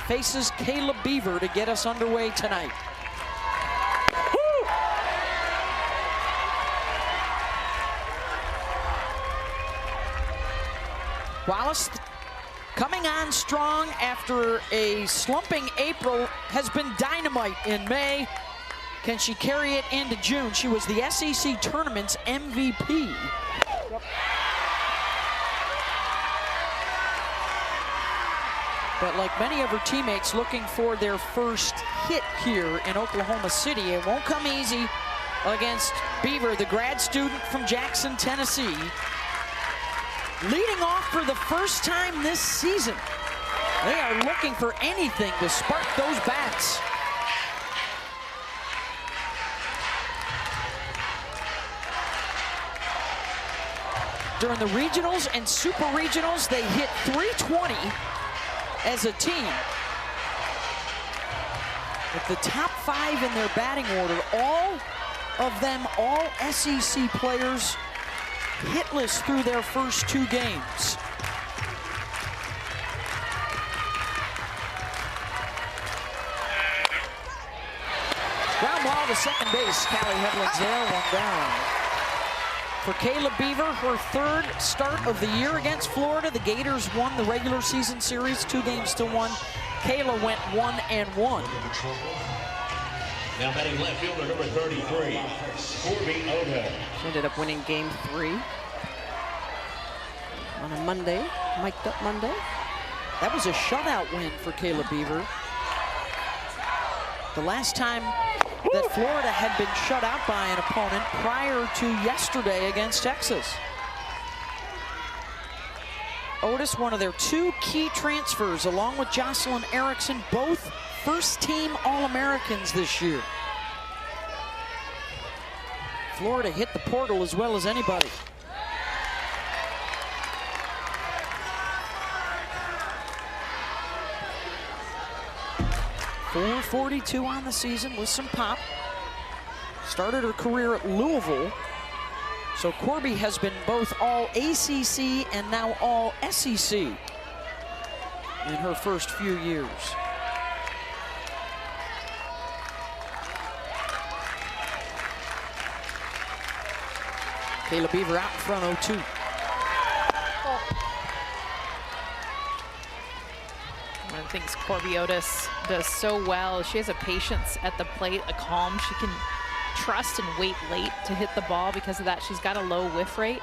faces Kayla Beaver to get us underway tonight. Wallace coming on strong after a slumping April, has been dynamite in May. Can she carry it into June? She was the SEC tournament's MVP. But like many of her teammates looking for their first hit here in Oklahoma City, it won't come easy against Beaver, the grad student from Jackson, Tennessee. Leading off for the first time this season. They are looking for anything to spark those bats. During the regionals and super regionals, they hit 320 as a team. With the top 5 in their batting order, all of them, all SEC players, hitless through their first 2 games. Ground ball to second base. Callie Hedlund's there, 1 down. For Kayla Beaver, her 3rd start of the year against Florida. The Gators won the regular season series 2-1. Kayla went 1-1. Now batting left fielder number 33, Corby Oda. She ended up winning game 3 on a Monday, mic'd up Monday. That was a shutout win for Kayla Beaver. The last time that Florida had been shut out by an opponent prior to yesterday against Texas. Otis, one of their 2 key transfers, along with Jocelyn Erickson, both first-team All-Americans this year. Florida hit the portal as well as anybody. .442 on the season with some pop. Started her career at Louisville. So Corby has been both all ACC and now all SEC in her first few years. Kayla Beaver out in front, 0-2. One of the things Corby Otis does so well is she has a patience at the plate, a calm. She can trust and wait late to hit the ball. Because of that, she's got a low whiff rate.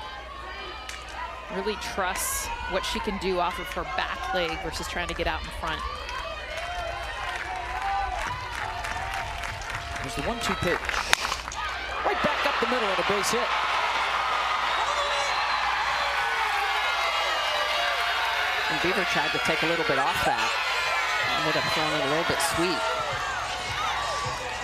Really trusts what she can do off of her back leg versus trying to get out in front. There's the 1-2 pitch. Right back up the middle on a base hit. And Beaver tried to take a little bit off that. And would have thrown it a little bit sweet.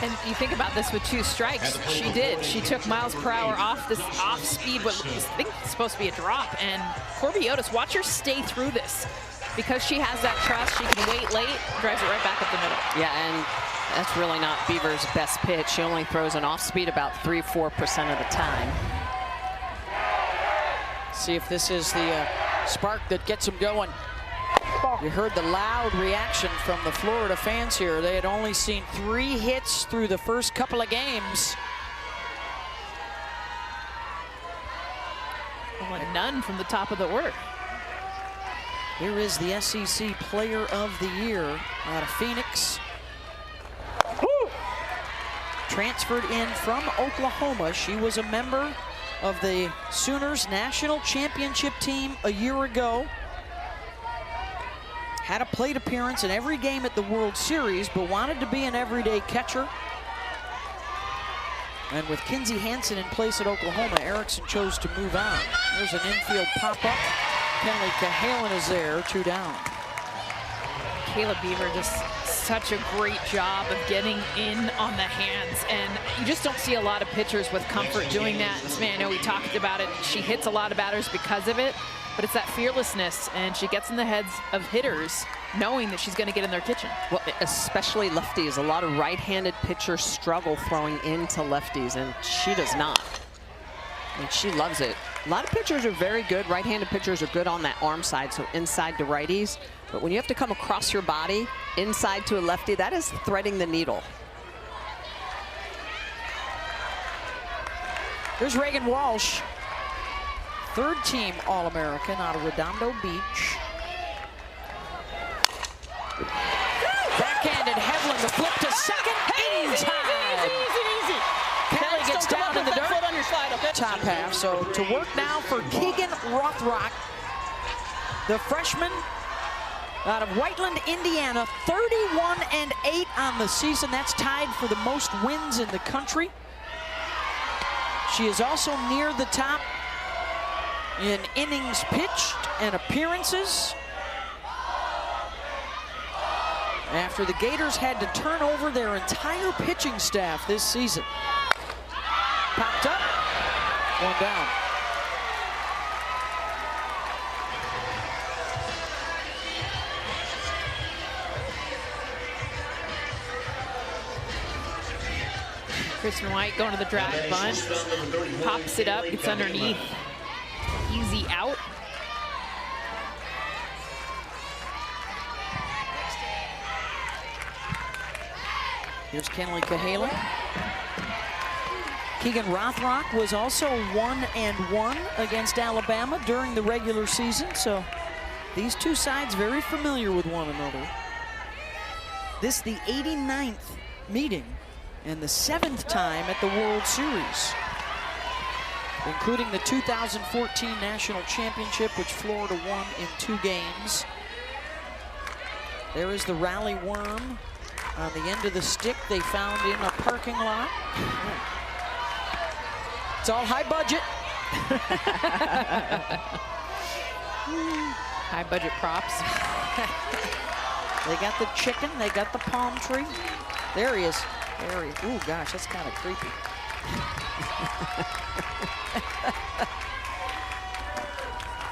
And you think about this with 2 strikes. She did. She took miles per hour off this off speed, what was I think supposed to be a drop. And Corby Otis, watch her stay through this. Because she has that trust, she can wait late, drives it right back up the middle. Yeah, and that's really not Beaver's best pitch. She only throws an off speed about 3-4% of the time. See if this is the spark that gets them going. You heard the loud reaction from the Florida fans here. They had only seen 3 hits through the first couple of games. Well, none from the top of the order. Here is the SEC Player of the Year out of Phoenix. Transferred in from Oklahoma. She was a member of the Sooners national championship team a year ago. Had a plate appearance in every game at the World Series, but wanted to be an everyday catcher. And with Kinsey Hansen in place at Oklahoma, Erickson chose to move on. There's an infield pop-up. Kenley Cahalan is there, 2 down. Kayla Beaver just such a great job of getting in on the hands, and you just don't see a lot of pitchers with comfort doing that. Man, I know we talked about it. She hits a lot of batters because of it, but it's that fearlessness, and she gets in the heads of hitters knowing that she's going to get in their kitchen. Well, especially lefties. A lot of right-handed pitchers struggle throwing into lefties, and she does not. I mean, she loves it. A lot of pitchers are very good. Right-handed pitchers are good on that arm side, so inside to righties. But when you have to come across your body inside to a lefty, that is threading the needle. There's Reagan Walsh, third-team All-American out of Redondo Beach. Backhanded Hevlin, the flip to second. In time. Easy. Kelly gets down in the dirt. On your slide, okay? Top half. So to work now for Keegan Rothrock, the freshman out of Whiteland, Indiana, 31-8 on the season. That's tied for the most wins in the country. She is also near the top in innings pitched and appearances. After the Gators had to turn over their entire pitching staff this season. Popped up, one down. Kristen White going to the drag bunt, pops it up, gets underneath, easy out. Here's Kenley Cahalan. Keegan Rothrock was also 1-1 against Alabama during the regular season, so these two sides very familiar with one another. This the 89th meeting and the 7th time at the World Series, including the 2014 National Championship, which Florida won in 2 games. There is the rally worm on the end of the stick they found in a parking lot. It's all high budget. High budget props. They got the chicken, they got the palm tree. There he is. There he is. Ooh, gosh, that's kind of creepy.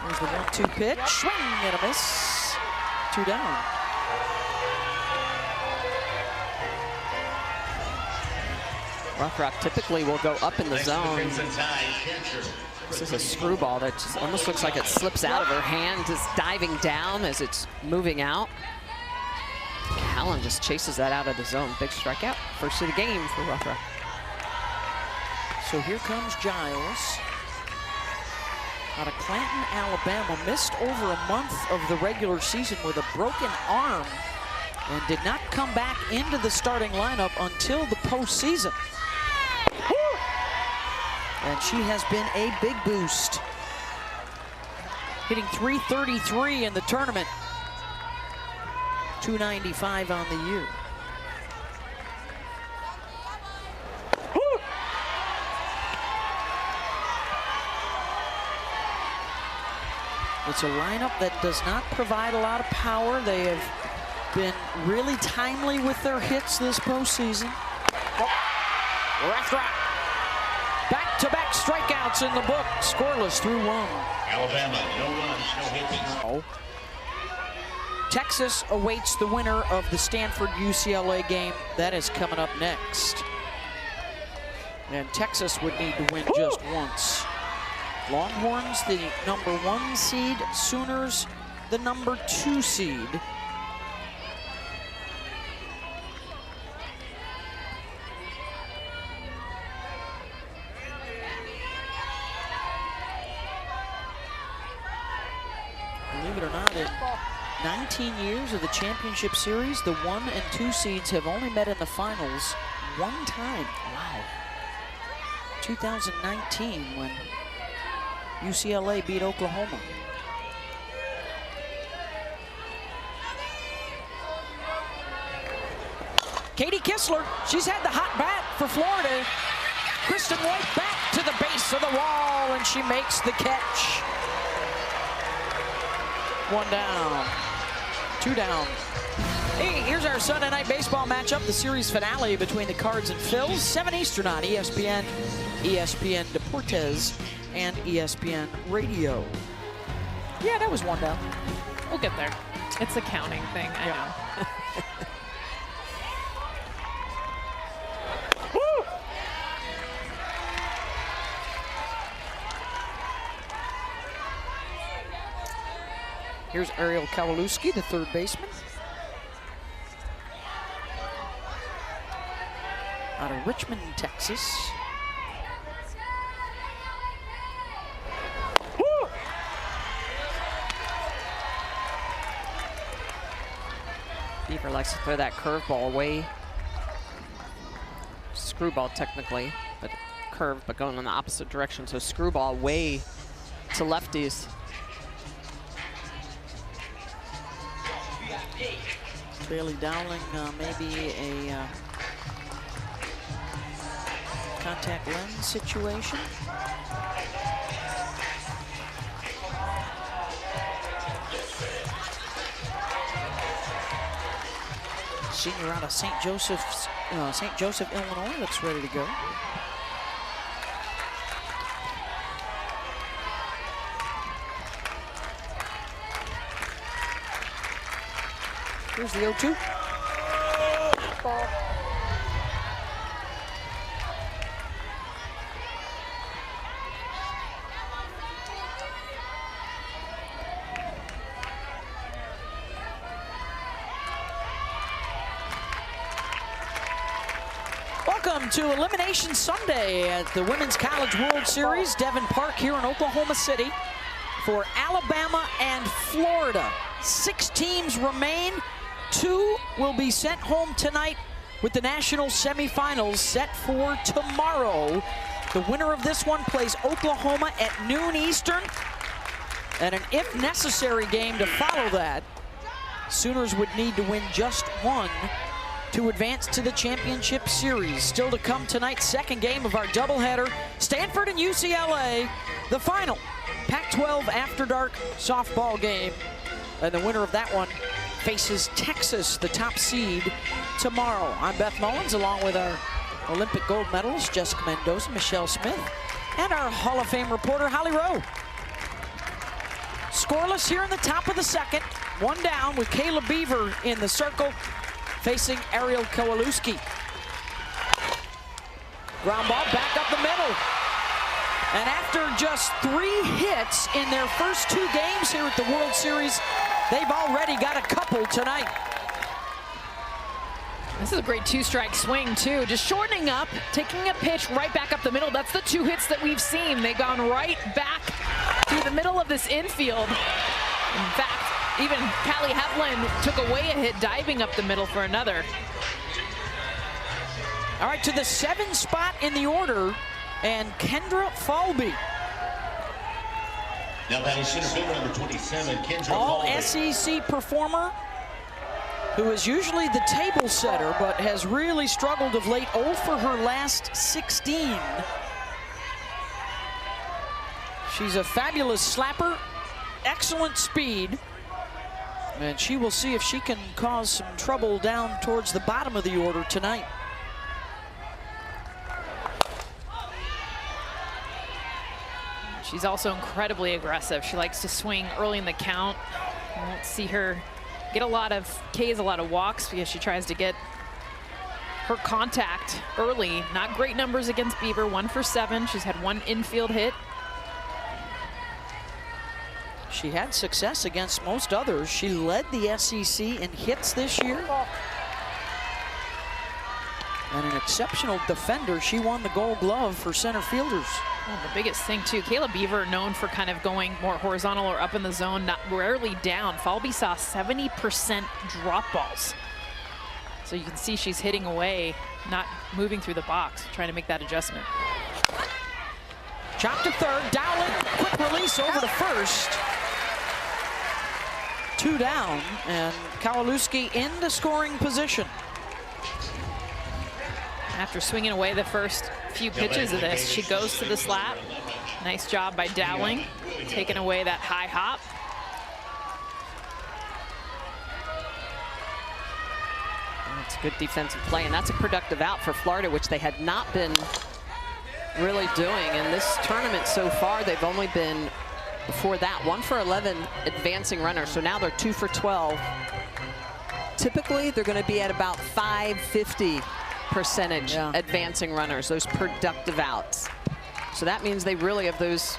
There's the 1-2 pitch. Swing and a miss. 2 down. Rothrock typically will go up in the zone. This is a screwball that just almost looks like it slips out of her hand, just diving down as it's moving out. Callan just chases that out of the zone. Big strikeout. First of the game for Rothrock. So here comes Giles out of Clanton, Alabama. Missed over a month of the regular season with a broken arm and did not come back into the starting lineup until the postseason. And she has been a big boost. Hitting .333 in the tournament. .295 on the year. It's a lineup that does not provide a lot of power. They have been really timely with their hits this postseason. Rothrock. Back-to-back strikeouts in the book. Scoreless through 1. Alabama, no runs, no hits. Texas awaits the winner of the Stanford-UCLA game. That is coming up next. And Texas would need to win just once. Longhorns, the #1 seed. Sooners, the #2 seed. Believe it or not, in 19 years of the championship series, the 1 and 2 seeds have only met in the finals 1 time. Wow. 2019, when UCLA beat Oklahoma. Katie Kistler, she's had the hot bat for Florida. Kristen White back to the base of the wall, and she makes the catch. 1 down, 2 down. Hey, here's our Sunday night baseball matchup, the series finale between the Cards and Phils, 7 Eastern on ESPN, ESPN Deportes, and ESPN Radio. Yeah, that was 1 down. We'll get there. It's a counting thing, I know. Here's Ariel Kowalewski, the third baseman. Out of Richmond, Texas. Woo! Beaver likes to throw that curveball away. Screwball technically, but curved, but going in the opposite direction. So screwball way to lefties. Bailey Dowling, maybe a contact lens situation. Senior out of St. Joseph, Illinois, looks ready to go. Here's the 0-2. Ball. Welcome to Elimination Sunday at the Women's College World Series. Devon Park here in Oklahoma City for Alabama and Florida. 6 teams remain. 2 will be sent home tonight with the national semifinals set for tomorrow. The winner of this one plays Oklahoma at noon Eastern, and an if necessary game to follow that. Sooners would need to win just 1 to advance to the championship series. Still to come tonight, second game of our doubleheader. Stanford and UCLA, the final Pac-12 After Dark softball game. And the winner of that one faces Texas, the top seed, tomorrow. I'm Beth Mullins, along with our Olympic gold medalists, Jessica Mendoza, Michelle Smith, and our Hall of Fame reporter, Holly Rowe. Scoreless here in the top of the second. 1 down with Kayla Beaver in the circle, facing Ariel Kowalewski. Ground ball back up the middle. And after just 3 hits in their first 2 games here at the World Series, they've already got a couple tonight. This is a great 2-strike swing, too. Just shortening up, taking a pitch right back up the middle. That's the 2 hits that we've seen. They've gone right back through the middle of this infield. In fact, even Callie Heflin took away a hit, diving up the middle for another. All right, to the 7 spot in the order, and Kendra Falby. Now batting center fielder number 27, Kendra All Falby. SEC performer, who is usually the table setter, but has really struggled of late. 0 for her last 16. She's a fabulous slapper, excellent speed, and she will see if she can cause some trouble down towards the bottom of the order tonight. She's also incredibly aggressive. She likes to swing early in the count. You won't see her get a lot of Ks, a lot of walks, because she tries to get her contact early. Not great numbers against Beaver, 1 for 7. She's had 1 infield hit. She had success against most others. She led the SEC in hits this year. And an exceptional defender. She won the Gold Glove for center fielders. Well, the biggest thing, too, Kayla Beaver, known for kind of going more horizontal or up in the zone, not rarely down. Falby saw 70% drop balls. So you can see she's hitting away, not moving through the box, trying to make that adjustment. Chop to third, Dowling, quick release over to first. 2 down, and Kowalewski in the scoring position. After swinging away the first few pitches of this, she goes to the slap. Nice job by Dowling, taking away that high hop. That's a good defensive play, and that's a productive out for Florida, which they had not been really doing. In this tournament so far, they've only been, before that, 1 for 11 advancing runners. So now they're 2 for 12. Typically, they're going to be at about 550 percentage advancing runners, those productive outs. So that means they really, of those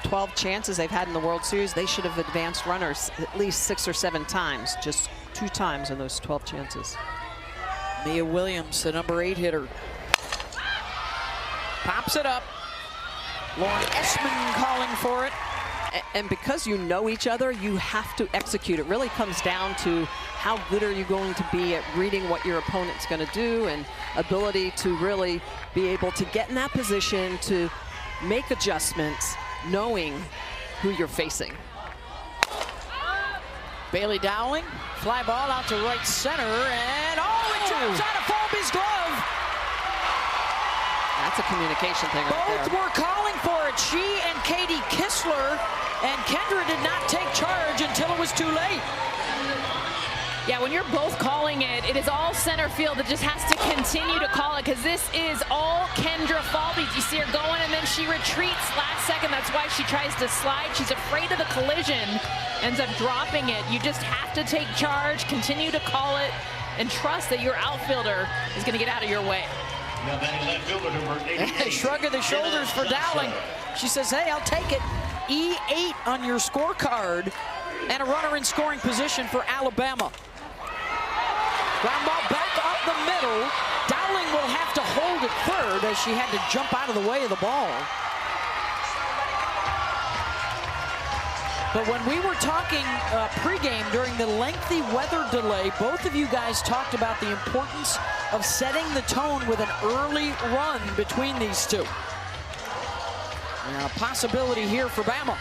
12 chances they've had in the World Series, they should have advanced runners at least 6 or 7 times, just 2 times in those 12 chances. Mia Williams, the number 8 hitter. Pops it up. Lauren Essman calling for it. And because you know each other, you have to execute. It really comes down to how good are you going to be at reading what your opponent's going to do, and ability to really be able to get in that position to make adjustments, knowing who you're facing. Bailey Dowling, fly ball out to right center, and it jumps out of Falby's glove. That's a communication thing right Both there. were calling for it. She and Katie Kistler, and Kendra did not take charge until it was too late. Yeah, when you're both calling it, it is all center field that just has to continue to call it, because this is all Kendra Falby. You see her going, and then she retreats last second. That's why she tries to slide. She's afraid of the collision, ends up dropping it. You just have to take charge, continue to call it, and trust that your outfielder is going to get out of your way. Now batting left fielder number 88. Shrug of the shoulders for Dowling. She says, hey, I'll take it. E8 on your scorecard, and a runner in scoring position for Alabama. Ground ball back up the middle. Dowling will have to hold it third as she had to jump out of the way of the ball. But when we were talking pregame during the lengthy weather delay, both of you guys talked about the importance of setting the tone with an early run between these two. And a possibility here for Bama.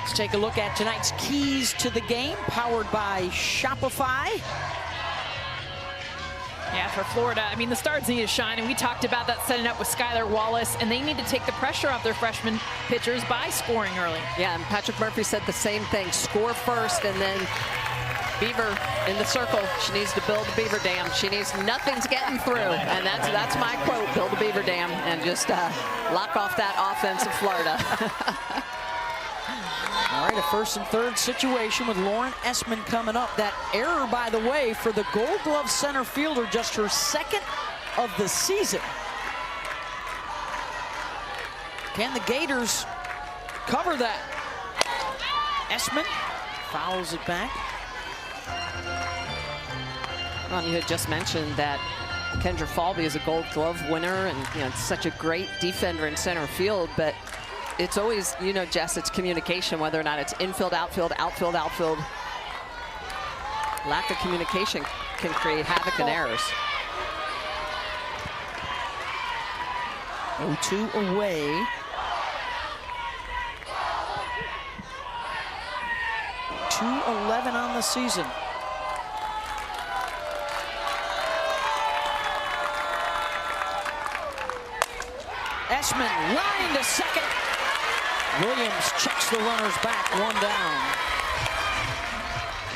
Let's take a look at tonight's keys to the game, powered by Shopify. Yeah, for Florida, I mean, the stars need to shine, and we talked about that setting up with Skylar Wallace, and they need to take the pressure off their freshman pitchers by scoring early. Yeah, and Patrick Murphy said the same thing. Score first, and then Beaver in the circle. She needs to build a Beaver Dam. She needs nothing's getting through, and that's my quote, build a Beaver Dam, and just lock off that offense of Florida. All right, a first and third situation with Lauren Essman coming up. That error, by the way, for the Gold Glove center fielder, just her second of the season. Can the Gators cover that? Essman fouls it back. Well, you had just mentioned that Kendra Falby is a Gold Glove winner, and such a great defender in center field, but it's always, Jess, it's communication, whether or not it's infield, outfield, outfield, outfield. Lack of communication can create havoc and errors. 0-2 away. 2-11 on the season. Essman line to second. Williams checks the runners back, 1 down.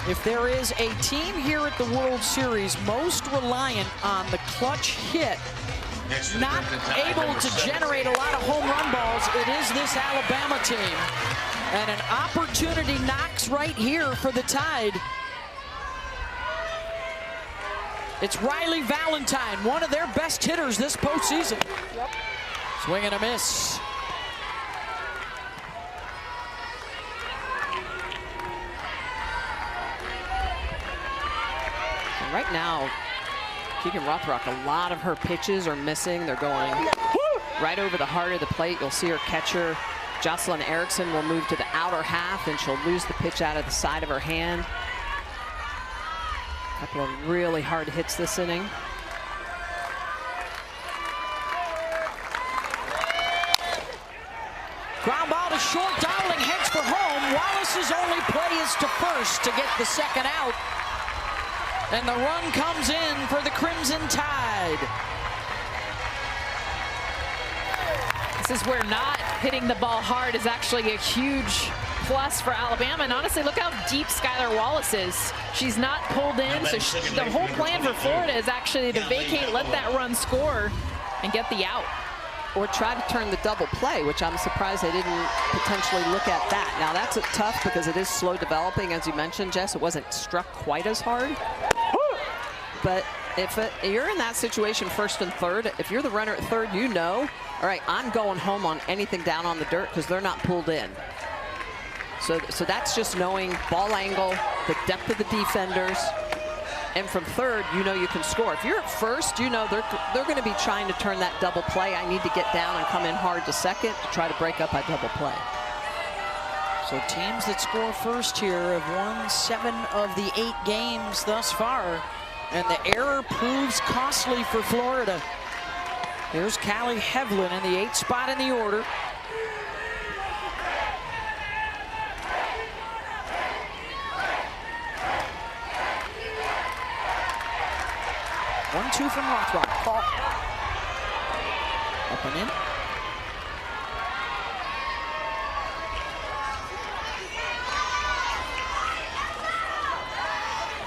If there is a team here at the World Series most reliant on the clutch hit, not able to generate a lot of home run balls, it is this Alabama team. And an opportunity knocks right here for the Tide. It's Riley Valentine, one of their best hitters this postseason. Swing and a miss. Right now, Keegan Rothrock, a lot of her pitches are missing. They're going right over the heart of the plate. You'll see her catcher, Jocelyn Erickson, will move to the outer half, and she'll lose the pitch out of the side of her hand. A couple of really hard hits this inning. Ground ball to short, Dowling heads for home. Wallace's only play is to first to get the second out. And the run comes in for the Crimson Tide. This is where not hitting the ball hard is actually a huge plus for Alabama. And honestly, look how deep Skylar Wallace is. She's not pulled in, so the whole plan for Florida is actually to vacate, let that run score, and get the out. or try to turn the double play, which I'm surprised they didn't potentially look at that. Now that's tough because it is slow developing, as you mentioned, Jess. It wasn't struck quite as hard. But if you're in that situation, first and third, if you're the runner at third, you know, all right, I'm going home on anything down on the dirt because they're not pulled in. So that's just knowing ball angle, the depth of the defenders, and from third, you know you can score. If you're at first, you know they're going to be trying to turn that double play. I need to get down and come in hard to second to try to break up that double play. So teams that score first here have won 7 of the 8 games thus far, and the error proves costly for Florida. Here's Callie Hevlin in the 8th spot in the order. One, two from Rothrock. Paul. Up and in.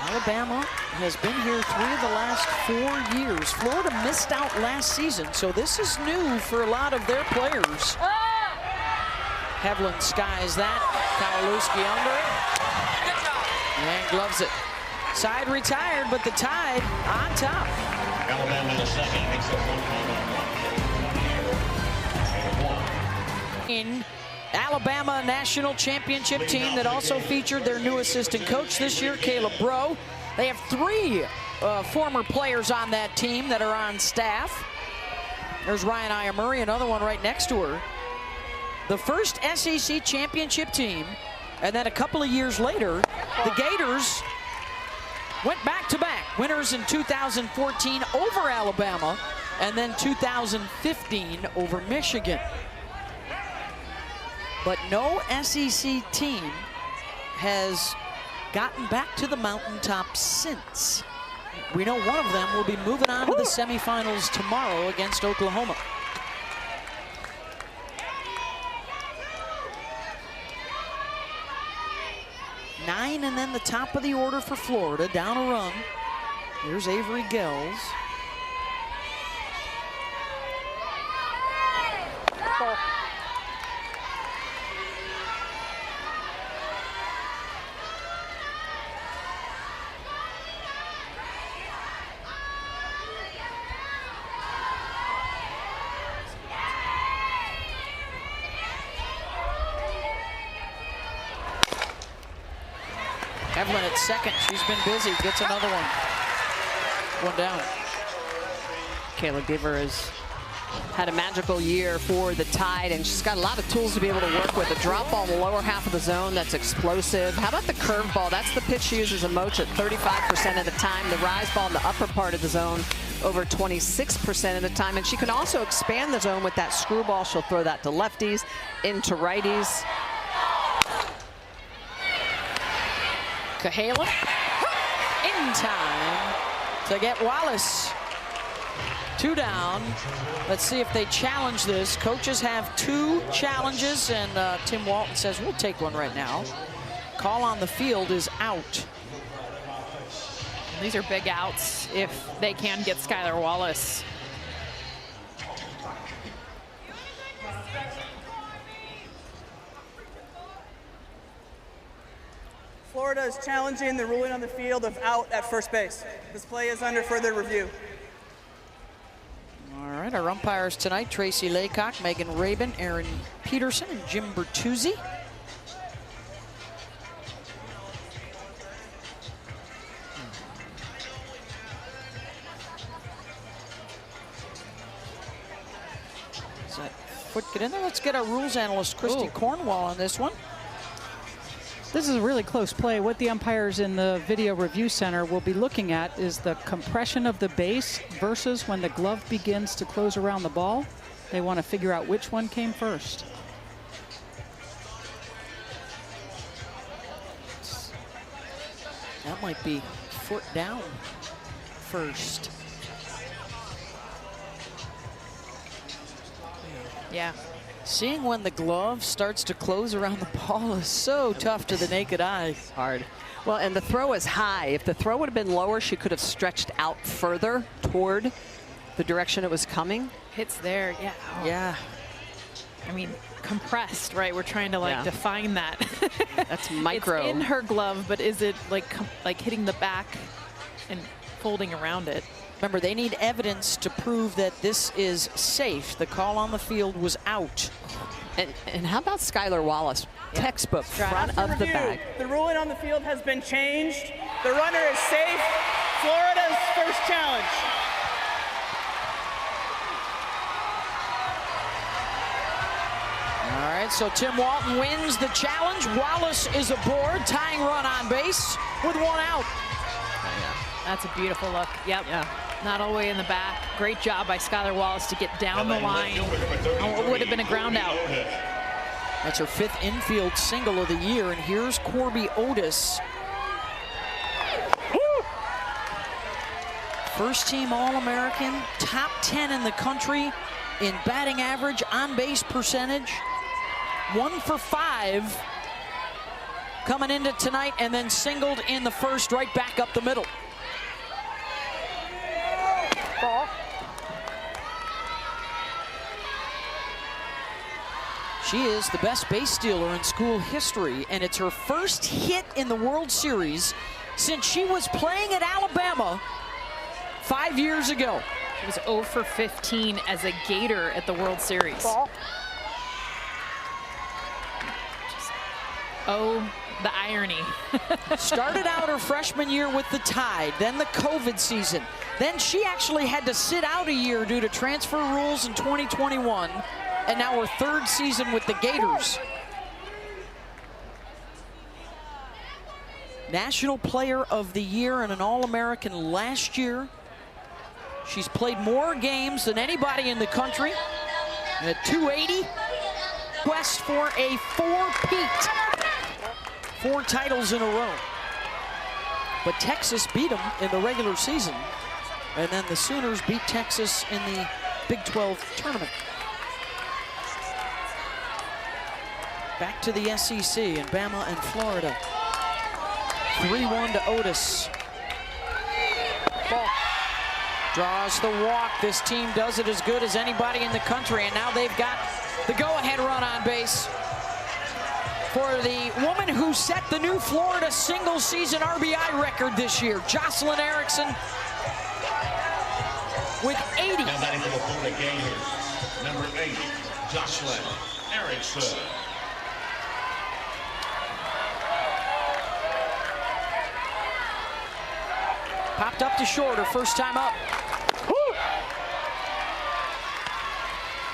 Alabama has been here 3 of the last 4 years. Florida missed out last season, so this is new for a lot of their players. Hevlin skies that. Kowalewski under it. And gloves it. Side retired, but the Tide on top. Alabama in the second makes it 1 In Alabama national championship team that also featured their new assistant coach this year, Caleb Bro. They have 3 former players on that team that are on staff. There's Ryan Iamurray, another one right next to her. The first SEC championship team, and then a couple of years later, the Gators went back-to-back. Winners in 2014 over Alabama, and then 2015 over Michigan. But no SEC team has gotten back to the mountaintop since. We know one of them will be moving on to the semifinals tomorrow against Oklahoma. Nine, and then the top of the order for Florida, down a run. Here's Avery Gels. Hevlin at second. She's been busy. Gets another one. One down. Kayla Beaver has had a magical year for the Tide, and she's got a lot of tools to be able to work with. A drop ball in the lower half of the zone that's explosive. How about the curve ball? That's the pitch she uses a moach at 35% of the time. The rise ball in the upper part of the zone over 26% of the time. And she can also expand the zone with that screwball. She'll throw that to lefties, into righties. Cahalan in time to get Wallace. 2 down. Let's see if they challenge this. Coaches have 2 challenges, and Tim Walton says, we'll take one right now. Call on the field is out. These are big outs if they can get Skylar Wallace. Florida is challenging the ruling on the field of out at first base. This play is under further review. All right, our umpires tonight, Tracy Laycock, Megan Rabin, Aaron Peterson, and Jim Bertuzzi. Does that foot get in there? Let's get our rules analyst, Christy Cornwall, on this one. This is a really close play. What the umpires in the video review center will be looking at is the compression of the base versus when the glove begins to close around the ball. They want to figure out which one came first. That might be foot down first. Yeah. Seeing when the glove starts to close around the ball is so tough to the naked eye. It's hard. Well, and the throw is high. If the throw would have been lower, she could have stretched out further toward the direction it was coming. Hits there, yeah. Oh. Yeah. I mean, compressed, right? We're trying to like define that. That's micro. It's in her glove, but is it like hitting the back and folding around it? Remember, they need evidence to prove that this is safe. The call on the field was out. And how about Skylar Wallace? Textbook, front of the bag. The ruling on the field has been changed. The runner is safe. Florida's first challenge. All right, so Tim Walton wins the challenge. Wallace is aboard, tying run on base with one out. That's a beautiful look. Yep. Yeah. Not all the way in the back. Great job by Skylar Wallace to get down the line on what would have been a ground out. That's her 5th infield single of the year, and here's Corby Otis. First team All-American, top 10 in the country in batting average, on-base percentage. 1 for 5 coming into tonight, and then singled in the first right back up the middle. Ball. She is the best base stealer in school history, and it's her first hit in the World Series since she was playing at Alabama 5 years ago. She was 0 for 15 as a Gator at the World Series. Ball. Oh, the irony. Started out her freshman year with the Tide, then the COVID season. Then she actually had to sit out a year due to transfer rules in 2021, and now her 3rd season with the Gators. National Player of the Year and an All-American last year. She's played more games than anybody in the country. At 280, quest for a 4-peat. 4 titles in a row. But Texas beat them in the regular season, and then the Sooners beat Texas in the Big 12 tournament. Back to the SEC in Bama and Florida. 3-1 to Otis. Ball. Draws the walk. This team does it as good as anybody in the country, and now they've got the go-ahead run on base for the woman who set the new Florida single-season RBI record this year, Jocelyn Erickson, with 80. Now batting for the Florida Gators, number 8, Jocelyn Erickson. Popped up to short her first time up.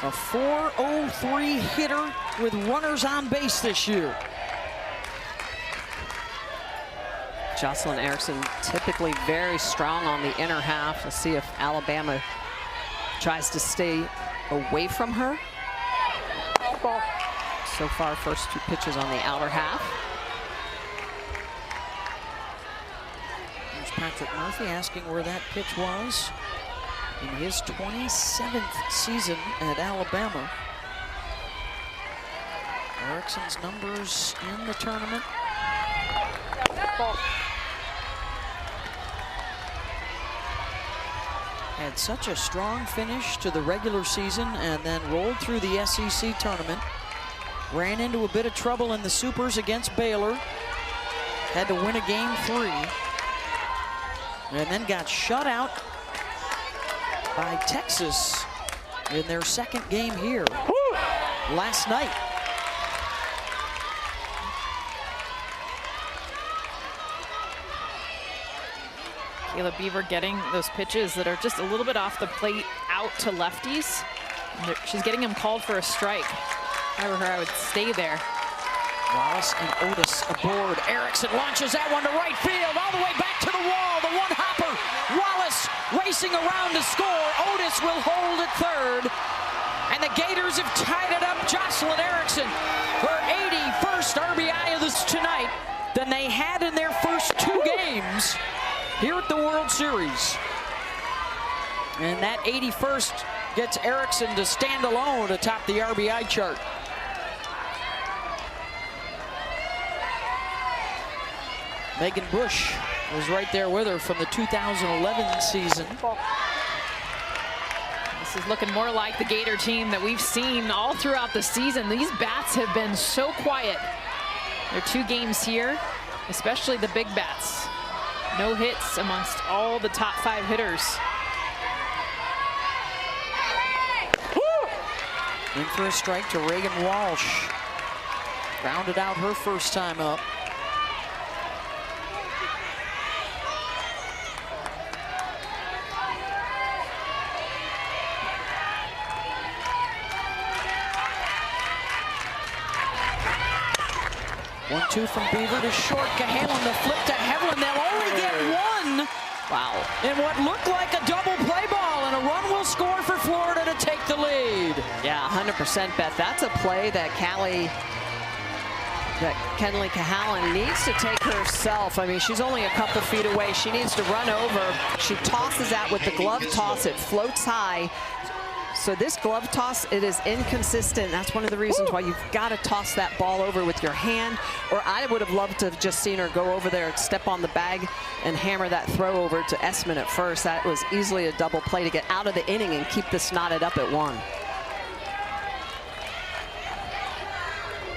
A .403 hitter with runners on base this year. Jocelyn Erickson typically very strong on the inner half. Let's see if Alabama tries to stay away from her. So far, first 2 pitches on the outer half. There's Patrick Murphy asking where that pitch was in his 27th season at Alabama. Erickson's numbers in the tournament. Had such a strong finish to the regular season and then rolled through the SEC tournament. Ran into a bit of trouble in the Supers against Baylor. Had to win a game 3. And then got shut out by Texas in their 2nd game here last night. Kayla Beaver getting those pitches that are just a little bit off the plate out to lefties. She's getting them called for a strike. If I were her, I would stay there. Wallace and Otis aboard. Erickson launches that one to right field, all the way back to the wall. The one-hopper. Wallace racing around to score. Otis will hold at 3rd. And the Gators have tied it up. Jocelyn Erickson, her 81st RBI of this tonight than they had in their first 2 games here at the World Series. And that 81st gets Erickson to stand alone atop the RBI chart. Megan Bush was right there with her from the 2011 season. This is looking more like the Gator team that we've seen all throughout the season. These bats have been so quiet. There are 2 games here, especially the big bats. No hits amongst all the top 5 hitters. In for a strike to Reagan Walsh. Grounded out her first time up. One-two from Beaver to short. Cahalan, the flip to Hevlin. They'll only get 1. Wow. In what looked like a double play ball, and a run will score for Florida to take the lead. Yeah, 100%, Beth. That's a play that Kenley Cahalan needs to take herself. I mean, she's only a couple feet away. She needs to run over. She tosses that with the glove toss. It floats high. So this glove toss, it is inconsistent. That's one of the reasons why you've got to toss that ball over with your hand. Or I would have loved to have just seen her go over there, step on the bag, and hammer that throw over to Esmond at first. That was easily a double play to get out of the inning and keep this knotted up at 1.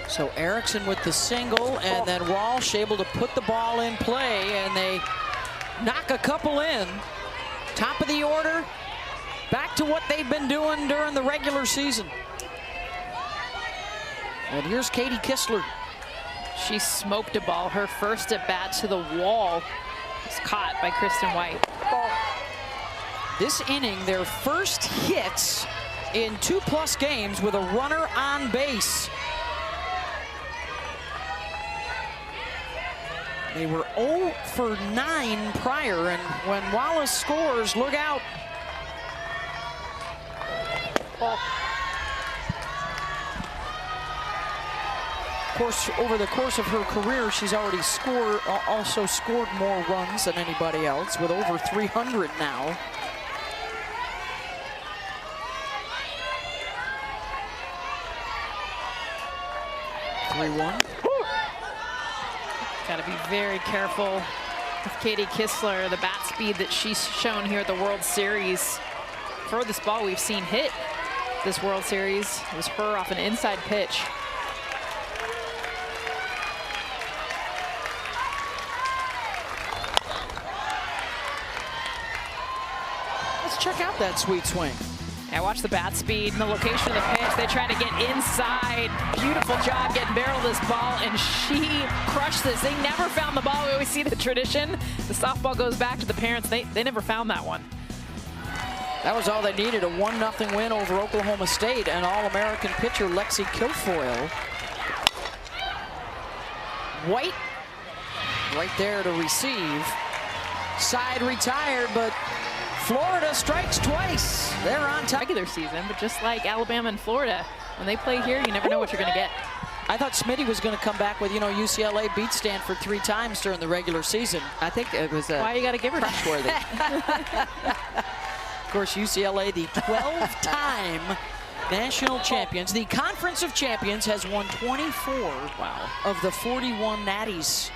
So Erickson with the single, and then Walsh able to put the ball in play, and they knock a couple in. Top of the order, back to what they've been doing during the regular season. And here's Katie Kistler. She smoked a ball. Her first at bat to the wall was caught by Kristen White. This inning, their first hits in 2+ games with a runner on base. They were 0 for 9 prior, and when Wallace scores, look out. Of course, over the course of her career, she's already also scored more runs than anybody else, with over 300 now. Got to be very careful with Katie Kistler, the bat speed that she's shown here at the World Series. Furthest ball we've seen hit this World Series was her off an inside pitch. Let's check out that sweet swing. I watch the bat speed and the location of the pitch. They try to get inside. Beautiful job getting barrel this ball, and she crushed this. They never found the ball. We always see the tradition. The softball goes back to the parents. They never found that one. That was all they needed, a 1-0 win over Oklahoma State, and All-American pitcher Lexi Kilfoyle. White right there to receive. Side retired, but Florida strikes twice. They're on top. Regular season, but just like Alabama and Florida, when they play here, you never know what you're going to get. I thought Smitty was going to come back with, UCLA beat Stanford 3 times during the regular season. I think it was why you got to give her trustworthy. Of course, UCLA, the 12-time national champions. The Conference of Champions has won 24 of the 41 natties.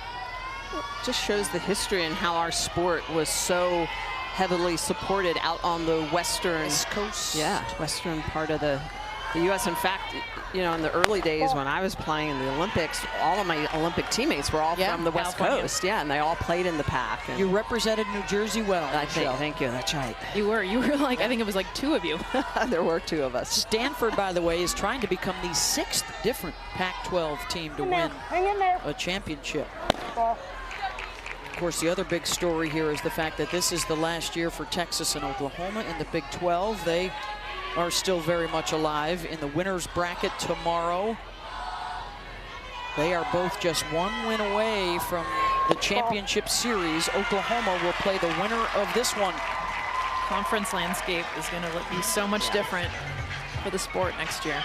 Just shows the history and how our sport was so heavily supported out on the western West Coast. Yeah, western part of the U.S. In fact, in the early days when I was playing in the Olympics, all of my Olympic teammates were all from the West Coast. Yeah, and they all played in the Pac. And you represented New Jersey well. Thank you. That's right. You were like, I think it was like 2 of you. There were 2 of us. Stanford, by the way, is trying to become the 6th different Pac-12 team to win a championship. Of course, the other big story here is the fact that this is the last year for Texas and Oklahoma in the Big 12. They are still very much alive in the winner's bracket tomorrow. They are both just 1 win away from the championship series. Oklahoma will play the winner of this one. Conference landscape is going to be so much different for the sport next year.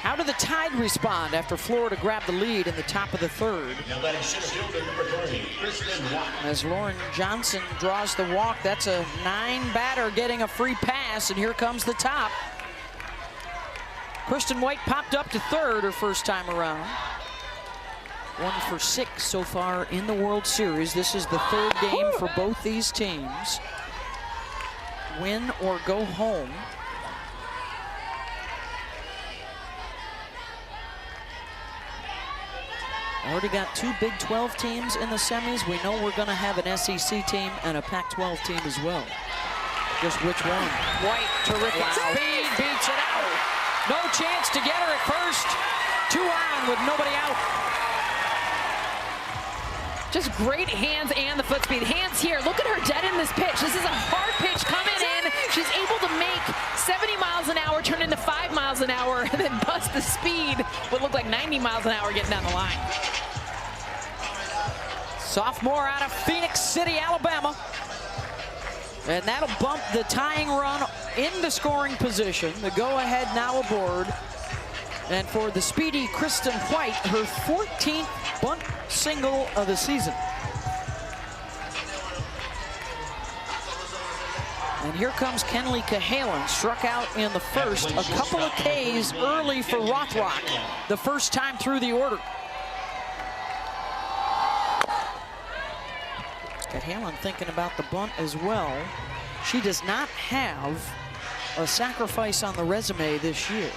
How did the Tide respond after Florida grabbed the lead in the top of the 3rd? Now batting center fielder number 30, Kristen White. As Lauren Johnson draws the walk, that's a 9-batter getting a free pass, and here comes the top. Kristen White popped up to 3rd her first time around. 1 for 6 so far in the World Series. This is the 3rd game for both these teams. win or go home. Already got 2 Big 12 teams in the semis. We know we're going to have an SEC team and a Pac-12 team as well. Just which one? White, terrific Speed beats it out. No chance to get her at first. 2 on with nobody out. Just great hands and the foot speed. Hands here. Look at her dead in this pitch. This is a hard pitch coming in. She's able to make 70 miles an hour turn into 5 miles an hour and then bust the speed. What looked like 90 miles an hour getting down the line. Sophomore out of Phoenix City, Alabama. And that'll bump the tying run into scoring position. The go-ahead now aboard. And for the speedy Kristen White, her 14th bunt single of the season. And here comes Kenley Cahalan, struck out in the first. A couple of Ks early for Rothrock, the first time through the order. Cahalan thinking about the bunt as well. She does not have a sacrifice on the resume this year.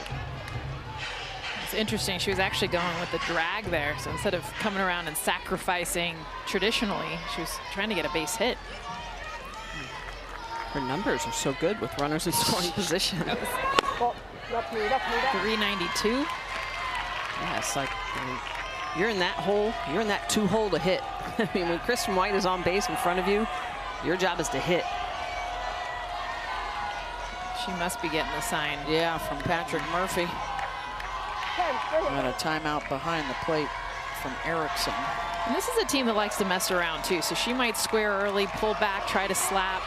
It's interesting. She was actually going with the drag there. So instead of coming around and sacrificing traditionally, she was trying to get a base hit. Her numbers are so good with runners in scoring position. 392. Yeah, it's like, I mean, you're in that hole, you're in that 2-hole to hit. I mean, when Kristen White is on base in front of you, your job is to hit. She must be getting the sign. Yeah, from Patrick Murphy. And a timeout behind the plate from Erickson. And this is a team that likes to mess around too, so she might square early, pull back, try to slap.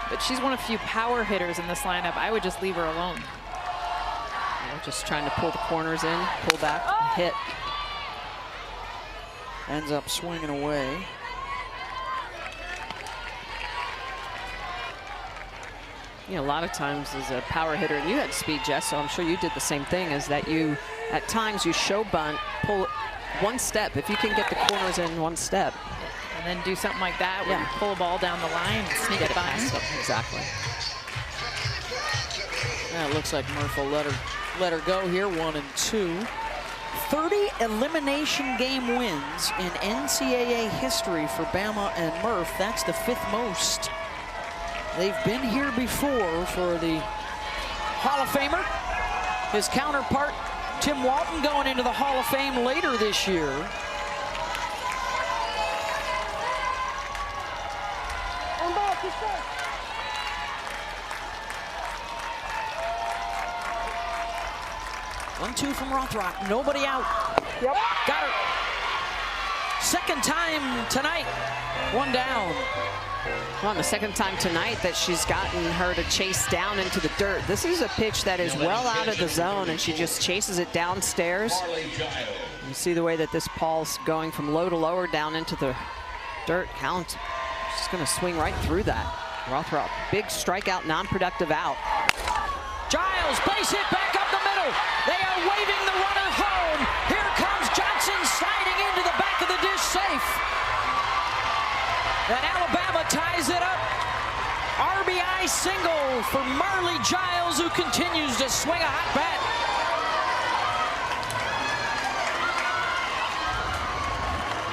But she's one of few power hitters in this lineup. I would just leave her alone. Yeah, just trying to pull the corners in, pull back, hit. Ends up swinging away. You know, a lot of times as a power hitter, and you had speed, Jess, so I'm sure you did the same thing, is that you, at times, you show bunt, pull one step. If you can get the corners in one step. And then do something like that where you pull a ball down the line and sneak it by. Exactly. Yeah, it looks like Murph will let her go here, 1-2. 30 elimination game wins in NCAA history for Bama and Murph. That's the 5th most. They've been here before for the Hall of Famer. His counterpart, Tim Walton, going into the Hall of Fame later this year. One, two from Rothrock, nobody out. Yep. Got her. Second time tonight, 1 down. Well, the second time tonight that she's gotten her to chase down into the dirt. This is a pitch that is well out of the zone, and she just chases it downstairs. You see the way that this ball's going from low to lower down into the dirt. Cahalan's just going to swing right through that. Rothrock, big strikeout, non-productive out. Giles, base hit back up the middle. They are waving the runner home. Here comes Johnson sliding into the back of the dish safe. And Alabama ties it up. RBI single for Marley Giles, who continues to swing a hot bat.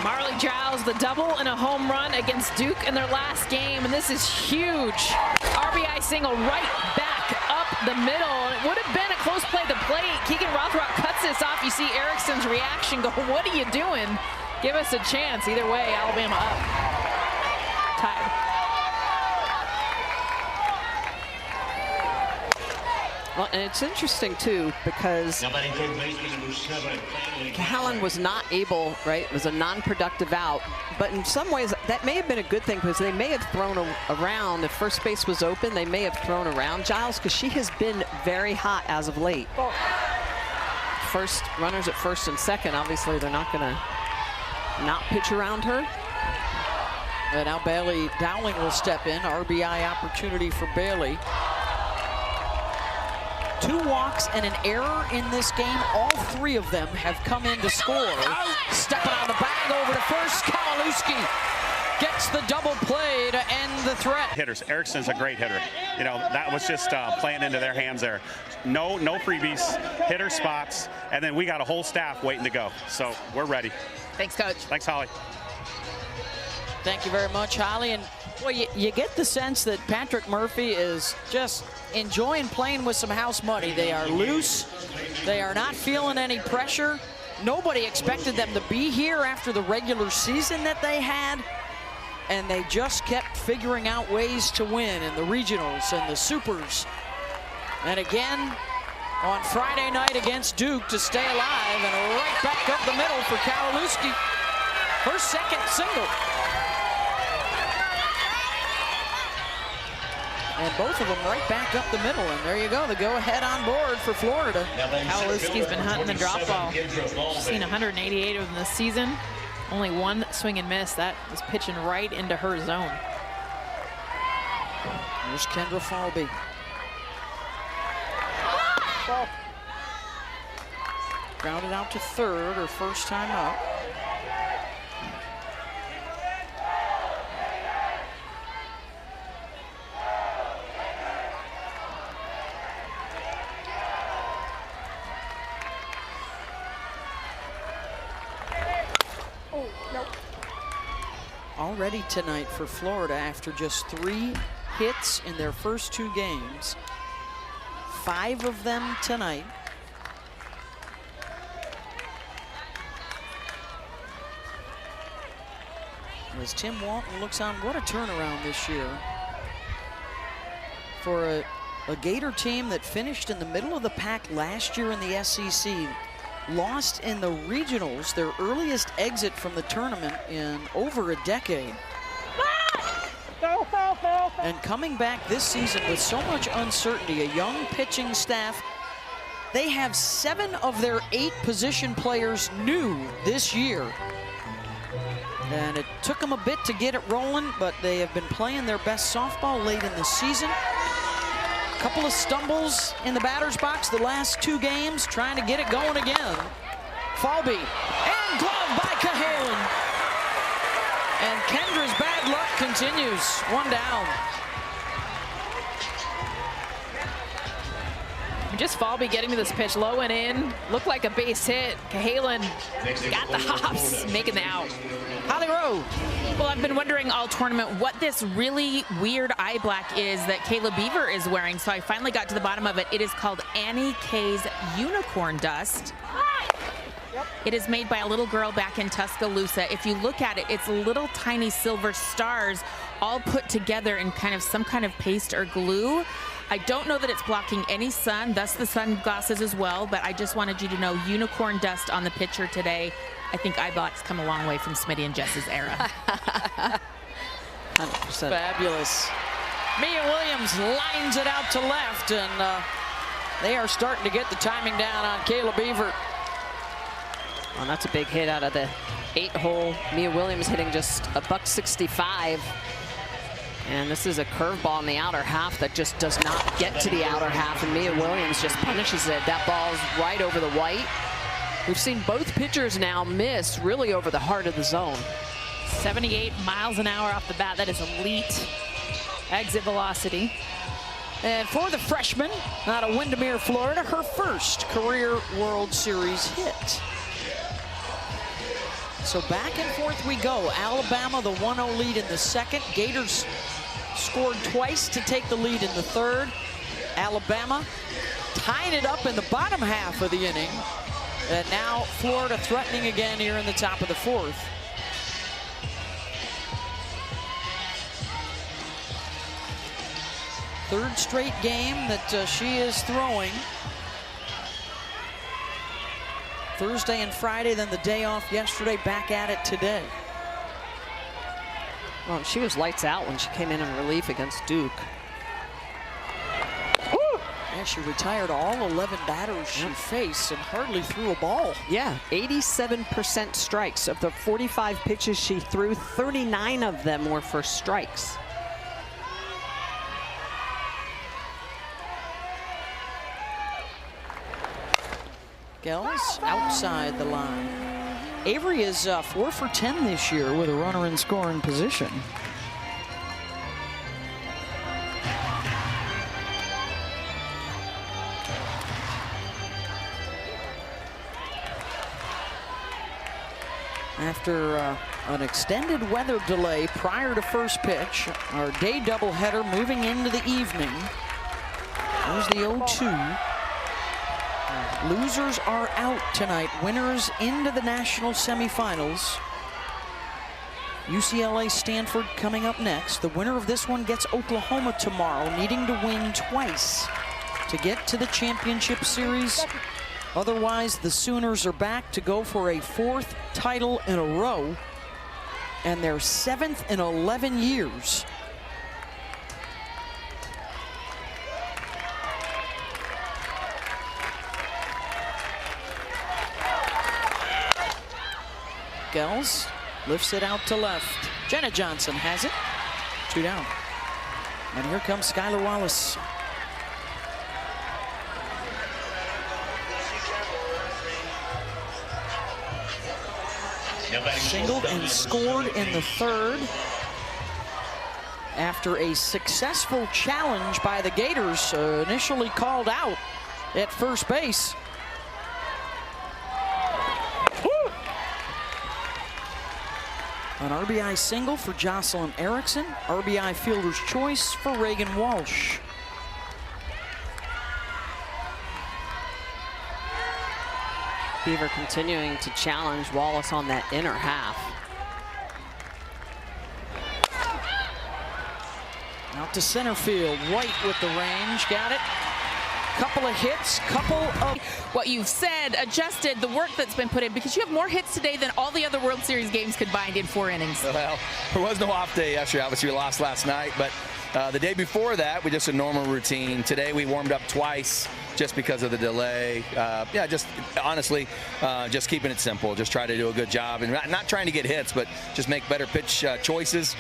Marley Giles, the double and a home run against Duke in their last game, and this is huge. RBI single right back up the middle. It would have been a close play at the plate. Keegan Rothrock cuts this off. You see Erickson's reaction go, what are you doing? Give us a chance. Either way, Alabama up. Tied. Well, and it's interesting, too, because Cahalan was not able, right? It was a non-productive out. But in some ways, that may have been a good thing because they may have thrown around. If first base was open, they may have thrown around Giles because she has been very hot as of late. First, runners at first and second, obviously, they're not going to not pitch around her. And now Bailey Dowling will step in. RBI opportunity for Bailey. 2 walks and an error in this game. All 3 of them have come in to score. Stepping on the bag over to first, Kowalewski. gets the double play to end the threat. Hitters. Erickson's a great hitter. You know, that was just playing into their hands there. No freebies, hitter spots, and then we got a whole staff waiting to go. So we're ready. Thanks, Coach. Thanks, Holly. Thank you very much, Holly. And well, you get the sense that Patrick Murphy is just enjoying playing with some house money. They are loose. They are not feeling any pressure. Nobody expected them to be here after the regular season that they had. And they just kept figuring out ways to win in the regionals and the supers. And again, on Friday night against Duke to stay alive, and right back up the middle for Kowalewski. Her second single. And both of them right back up the middle. And there you go, the go-ahead on board for Florida. Kowalewski's been hunting the drop ball. She's seen 188 of them this season. Only one swing and miss. That was pitching right into her zone. Here's Kendra Falby. Grounded out to third, her first time up. Already tonight for Florida, after just 3 hits in their first 2 games, 5 of them tonight. As Tim Walton looks on, what a turnaround this year for a Gator team that finished in the middle of the pack last year in the SEC. Lost in the regionals, their earliest exit from the tournament in over a decade. And coming back this season with so much uncertainty, a young pitching staff. They have 7 of their 8 position players new this year. And it took them a bit to get it rolling, but they have been playing their best softball late in the season. Couple of stumbles in the batter's box the last 2 games, trying to get it going again. Falby, and glove by Cahalan. And Kendra's bad luck continues, 1 down. Just Falby getting to this pitch low and in. Looked like a base hit. Cahalan got the hops, making the out. Holly Rowe. Well, I've been wondering all tournament what this really weird eye black is that Kayla Beaver is wearing, so I finally got to the bottom of it. It is called Annie K's Unicorn Dust. It is made by a little girl back in Tuscaloosa. If you look at it, it's little tiny silver stars all put together in kind of some kind of paste or glue. I don't know that it's blocking any sun, thus the sunglasses as well, but I just wanted you to know unicorn dust on the pitcher today. I think eye blacks come a long way from Smitty and Jess's era. 100%. Fabulous. Mia Williams lines it out to left, and they are starting to get the timing down on Kayla Beaver. Well, that's a big hit out of the 8-hole. Mia Williams hitting just a $165. And this is a curveball in the outer half that just does not get to the outer half, and Mia Williams just punishes it. That ball's right over the white. We've seen both pitchers now miss really over the heart of the zone. 78 miles an hour off the bat. That is elite exit velocity. And for the freshman out of Windermere, Florida, her first career World Series hit. So back and forth we go. Alabama, the 1-0 lead in the second. Gators scored twice to take the lead in the third. Alabama tying it up in the bottom half of the inning. And now Florida threatening again here in the top of the fourth. Third straight game that she is throwing. Thursday and Friday, then the day off yesterday, back at it today. Well, she was lights out when she came in relief against Duke. Yeah, she retired all 11 batters she faced and hardly threw a ball. Yeah, 87% strikes. Of the 45 pitches she threw, 39 of them were for strikes. Gels outside the line. Avery is 4 for 10 this year with a runner in scoring position. After an extended weather delay prior to first pitch, our day doubleheader moving into the evening. There's the 0-2. Losers are out tonight. Winners into the national semifinals. UCLA Stanford coming up next. The winner of this one gets Oklahoma tomorrow, needing to win twice to get to the championship series. Otherwise, the Sooners are back to go for a 4th title in a row and their 7th in 11 years. Gels lifts it out to left. Jenna Johnson has it. 2 down. And here comes Skylar Wallace. Singled and scored in the 3rd after a successful challenge by the Gators, initially called out at first base. An RBI single for Jocelyn Erickson. RBI fielder's choice for Reagan Walsh. Beaver continuing to challenge Wallace on that inner half. Out to center field. White with the range. Got it. Couple of hits, couple of... What you've said, adjusted the work that's been put in, because you have more hits today than all the other World Series games combined in 4 innings. Well, there was no off day yesterday. Obviously, we lost last night, but the day before that, we just a normal routine. Today, we warmed up twice just because of the delay. Yeah, just honestly, just keeping it simple. Just try to do a good job and not trying to get hits, but just make better pitch choices,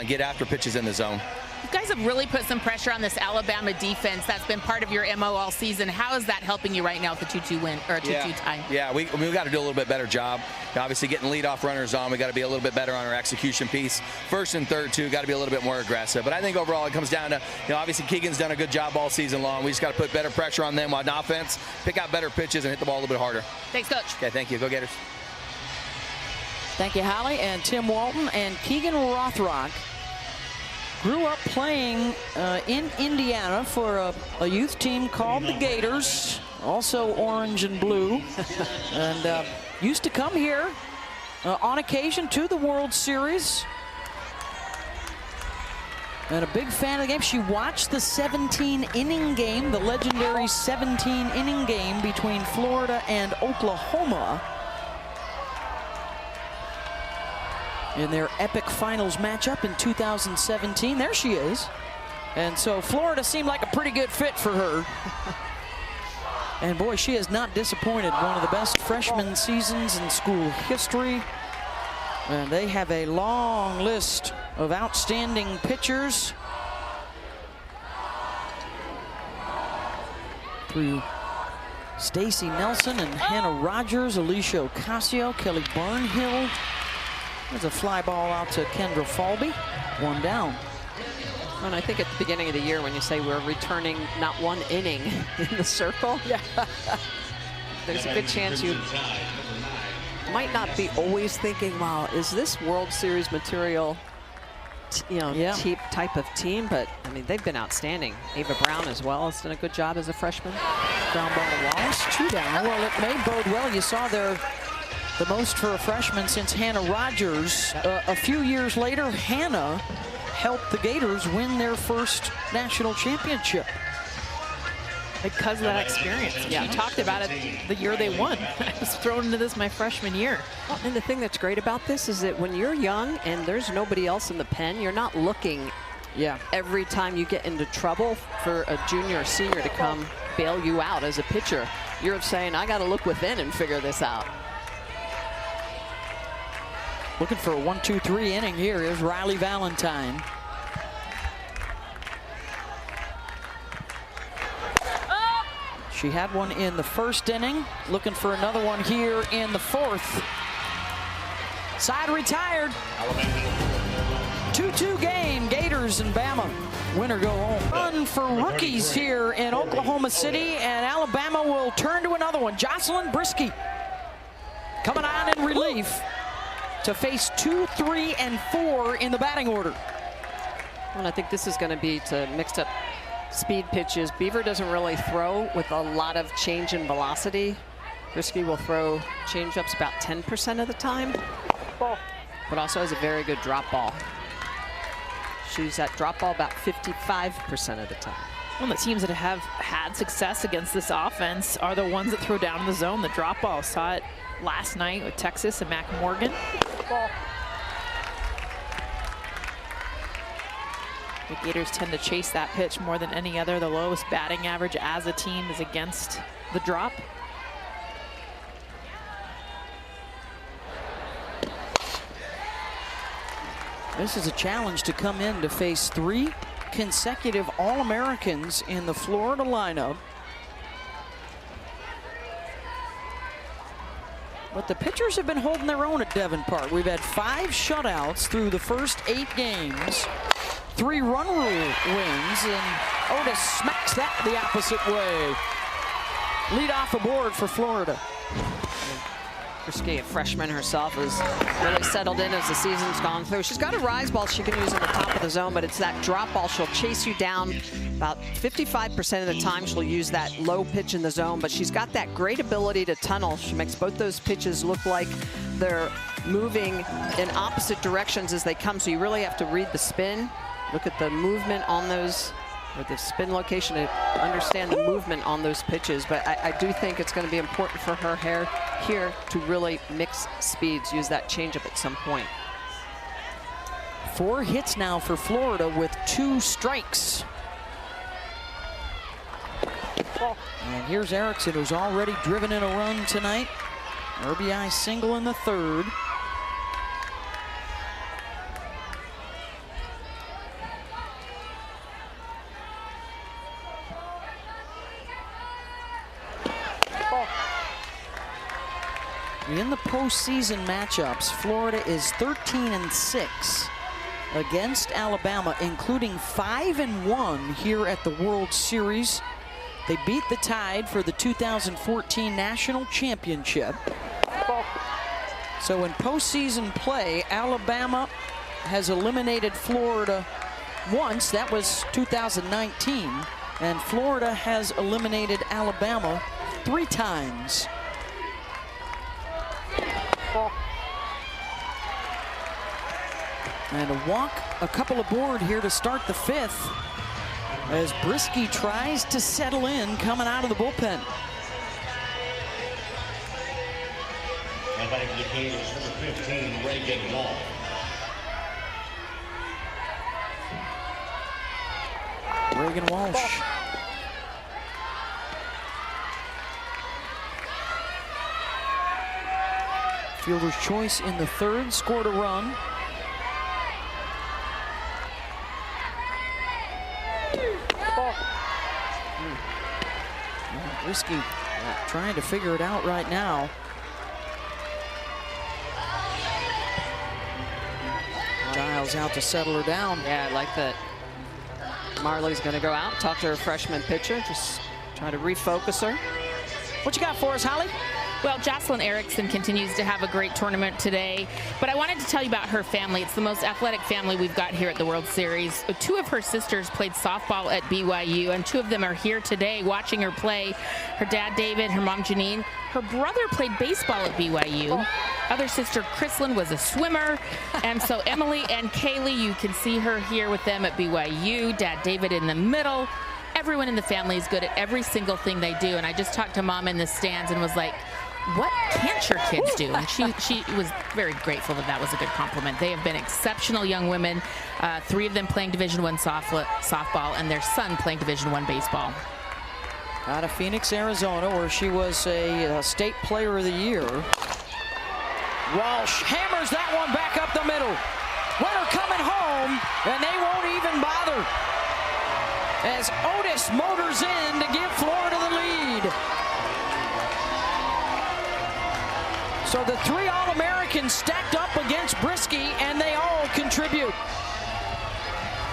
get after pitches in the zone. You guys have really put some pressure on this Alabama defense. That's been part of your MO all season. How is that helping you right now with the 2-2 win or a 2-2 tie? Yeah, we got to do a little bit better job. Obviously, getting leadoff runners on, we got to be a little bit better on our execution piece. First and third, too, got to be a little bit more aggressive. But I think overall it comes down to, obviously Keegan's done a good job all season long. We just got to put better pressure on them on offense, pick out better pitches, and hit the ball a little bit harder. Thanks, Coach. Okay, thank you. Go Gators. Thank you, Hallie and Tim Walton. And Keegan Rothrock grew up playing in Indiana for a youth team called the Gators, also orange and blue, and used to come here on occasion to the World Series. And a big fan of the game. She watched the 17-inning game, the legendary 17-inning game between Florida and Oklahoma in their epic finals matchup in 2017. There she is. And so Florida seemed like a pretty good fit for her. And boy, she has not disappointed. One of the best freshman seasons in school history. And they have a long list of outstanding pitchers through Stacy Nelson and Hannah Rogers, Alicia Ocasio, Kelly Barnhill. There's a fly ball out to Kendra Falby. 1 down. And I think at the beginning of the year, when you say we're returning not 1 inning in the circle, yeah, there's a good chance you might not be always thinking, wow, is this World Series material, type of team? But I mean, they've been outstanding. Ava Brown as well has done a good job as a freshman. Ground ball to Wallace, 2 down. Well, it may bode well. You saw the most for a freshman since Hannah Rogers. A few years later, Hannah helped the Gators win their first national championship. Because of that experience. Yeah. She talked about it the year they won. I was thrown into this my freshman year. Well, and the thing that's great about this is that when you're young and there's nobody else in the pen, you're not looking every time you get into trouble for a junior or senior to come bail you out as a pitcher. You're saying, I got to look within and figure this out. Looking for a 1-2-3 inning here is Riley Valentine. She had one in the first inning. Looking for another one here in the 4th. Side retired. 2-2 game, Gators and Bama. Winner go home. Run for rookies here in Oklahoma City, and Alabama will turn to another one. Jocelyn Brisky coming on in relief to face 2, 3, and 4 in the batting order. And I think this is going to be to mixed up speed pitches. Beaver doesn't really throw with a lot of change in velocity. Brisky will throw changeups about 10% of the time, but also has a very good drop ball. She's at drop ball about 55% of the time. One of the teams that have had success against this offense are the ones that throw down in the zone, the drop ball. Saw it last night with Texas and Mac Morgan. The Gators tend to chase that pitch more than any other. The lowest batting average as a team is against the drop. This is a challenge to come in to face 3 consecutive All-Americans in the Florida lineup. But the pitchers have been holding their own at Devon Park. We've had 5 shutouts through the first 8 games, 3 run rule wins, and Otis smacks that the opposite way. Lead off the board for Florida. Brisky, a freshman herself, has really settled in as the season's gone through. She's got a rise ball she can use in the top of the zone, but it's that drop ball. She'll chase you down about 55% of the time. She'll use that low pitch in the zone, but she's got that great ability to tunnel. She makes both those pitches look like they're moving in opposite directions as they come, so you really have to read the spin. Look at the movement on those, or the spin location, to understand the movement on those pitches. But I do think it's going to be important for her here to really mix speeds, use that changeup at some point. 4 hits now for Florida with 2 strikes. And here's Erickson, who's already driven in a run tonight. RBI single in the 3rd. In the postseason matchups, Florida is 13-6 against Alabama, including 5-1 here at the World Series. They beat the Tide for the 2014 National Championship. So in postseason play, Alabama has eliminated Florida once. That was 2019. And Florida has eliminated Alabama 3 times. And a walk, a couple aboard here to start the 5th as Brisky tries to settle in coming out of the bullpen. And batting for the Gators, number 15, Reagan Wall. Reagan Walsh. Fielder's choice in the 3rd, scored a run. Brisky trying to figure it out right now. Giles out to settle her down. Yeah, I like that. Marley's going to go out, talk to her freshman pitcher, just try to refocus her. What you got for us, Holly? Well, Jocelyn Erickson continues to have a great tournament today, but I wanted to tell you about her family. It's the most athletic family we've got here at the World Series. 2 of her sisters played softball at BYU, and 2 of them are here today watching her play. Her dad, David, her mom, Janine. Her brother played baseball at BYU. Other sister, Chrislyn, was a swimmer. And so Emily and Kaylee, you can see her here with them at BYU. Dad, David, in the middle. Everyone in the family is good at every single thing they do. And I just talked to Mom in the stands and was like, what can't your kids do? And she was very grateful that that was a good compliment. They have been exceptional young women. 3 of them playing Division I softball, and their son playing Division I baseball. Out of Phoenix, Arizona, where she was a state player of the year. Walsh hammers that one back up the middle. Runner coming home, and they won't even bother, as Otis motors in to give Florida the lead. So the 3 All-Americans stacked up against Brisky, and they all contribute.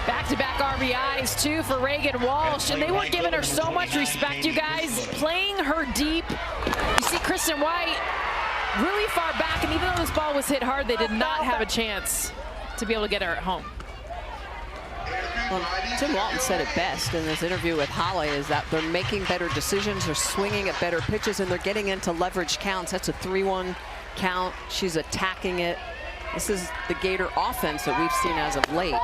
Back-to-back RBIs, too, for Reagan Walsh, and they weren't giving her so much respect, you guys. Playing her deep. You see Kristen White really far back, and even though this ball was hit hard, they did not have a chance to be able to get her at home. Well, Tim Walton said it best in this interview with Holly, is that they're making better decisions, they're swinging at better pitches, and they're getting into leverage counts. That's a 3-1 count. She's attacking it. This is the Gator offense that we've seen as of late.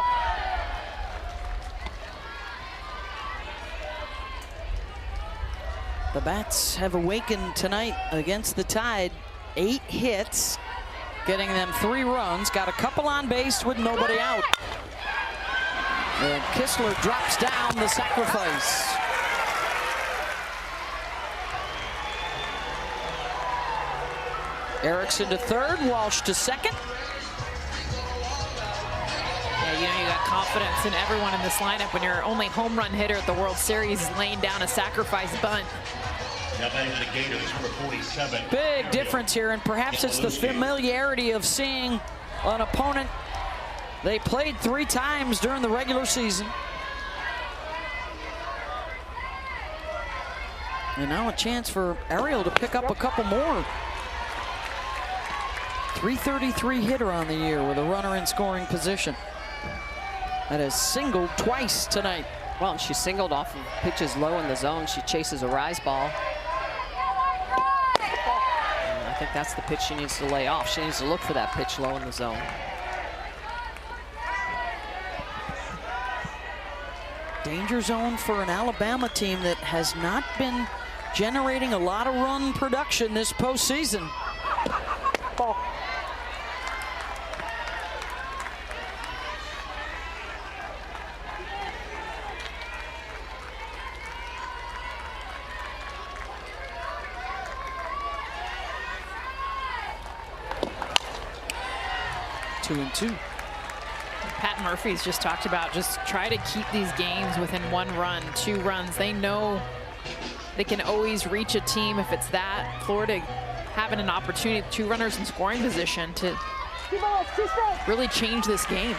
The Bats have awakened tonight against the Tide. 8 hits, getting them 3 runs. Got a couple on base with nobody out. And Kistler drops down the sacrifice. Erickson to third, Walsh to second. Yeah, you know you got confidence in everyone in this lineup when your only home run hitter at the World Series is laying down a sacrifice bunt. Now batting the Gators, number 47. Big difference here, and perhaps it's the familiarity of seeing an opponent they played 3 times during the regular season. And now a chance for Ariel to pick up a couple more. 333 hitter on the year with a runner in scoring position. That has singled twice tonight. Well, and she singled off of pitches low in the zone. She chases a rise ball. And I think that's the pitch she needs to lay off. She needs to look for that pitch low in the zone. Danger zone for an Alabama team that has not been generating a lot of run production this postseason. Ball. Two and two. Pat Murphy's just talked about just try to keep these games within 1 run, 2 runs. They know they can always reach a team if it's that. Florida having an opportunity, 2 runners in scoring position to really change this game.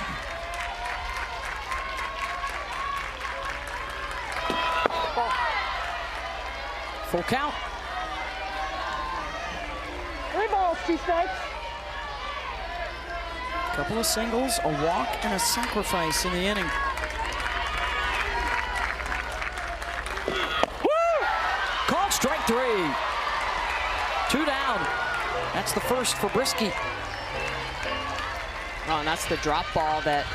Full count. 3 balls, 2 strikes. Couple of singles, a walk, and a sacrifice in the inning. Woo! Called strike 3. 2 down. That's the first for Brisky. Oh, and that's the drop ball that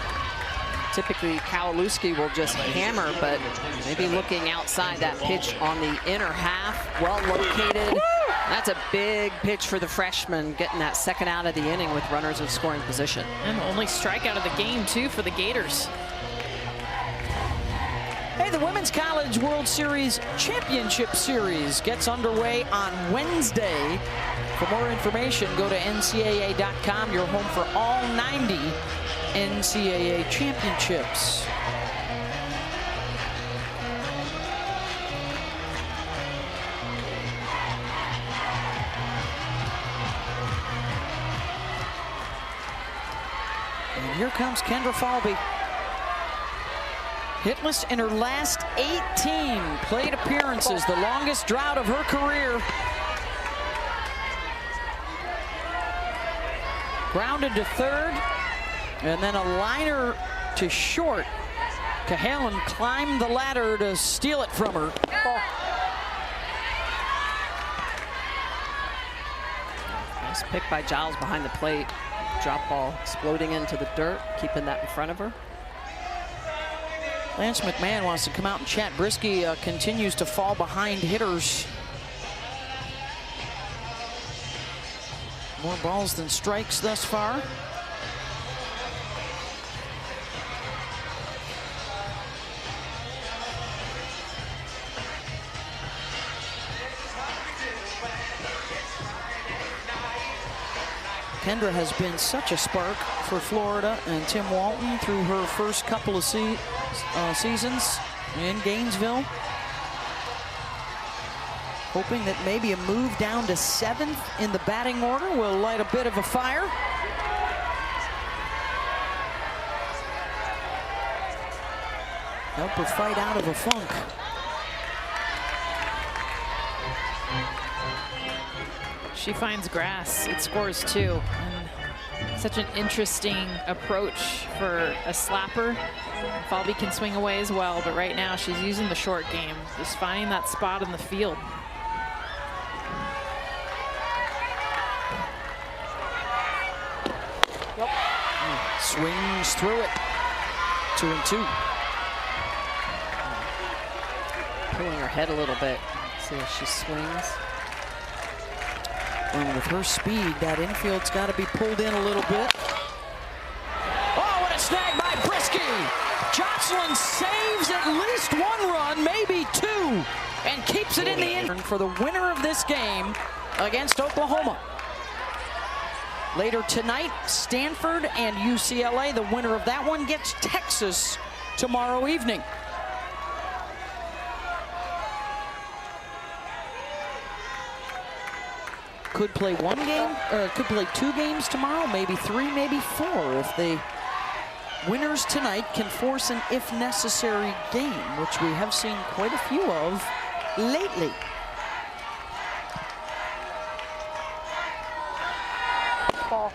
typically Kowalewski will just hammer, but maybe looking outside that pitch on the inner half, well located. Woo! That's a big pitch for the freshman, getting that second out of the inning with runners in scoring position. And the only strikeout of the game, too, for the Gators. Hey, the Women's College World Series Championship Series gets underway on Wednesday. For more information, go to NCAA.com, your home for all 90 NCAA championships. And here comes Kendra Falby. Hitless in her last 18 plate appearances, the longest drought of her career. Grounded to third, and then a liner to short. Cahalan climbed the ladder to steal it from her. Nice pick by Giles behind the plate. Drop ball exploding into the dirt, keeping that in front of her. Lance McMahon wants to come out and chat. Brisky continues to fall behind hitters. More balls than strikes thus far. Kendra has been such a spark for Florida and Tim Walton through her first couple of seasons in Gainesville. hoping that maybe a move down to 7th in the batting order will light a bit of a fire. Help her fight out of a funk. She finds grass. It scores 2. And such an interesting approach for a slapper. Falvey can swing away as well, but right now she's using the short game, just finding that spot in the field. Swings through it. 2-2. Pulling her head a little bit. See if she swings. And with her speed, that infield's got to be pulled in a little bit. Oh, what a snag by Brisky! Jocelyn saves at least 1 run, maybe 2, and keeps it in the end for the winner of this game against Oklahoma. Later tonight, Stanford and UCLA. The winner of that one gets Texas tomorrow evening. Could play 1 game, or could play 2 games tomorrow, maybe 3, maybe 4, if the winners tonight can force an if necessary game, which we have seen quite a few of lately. Ball.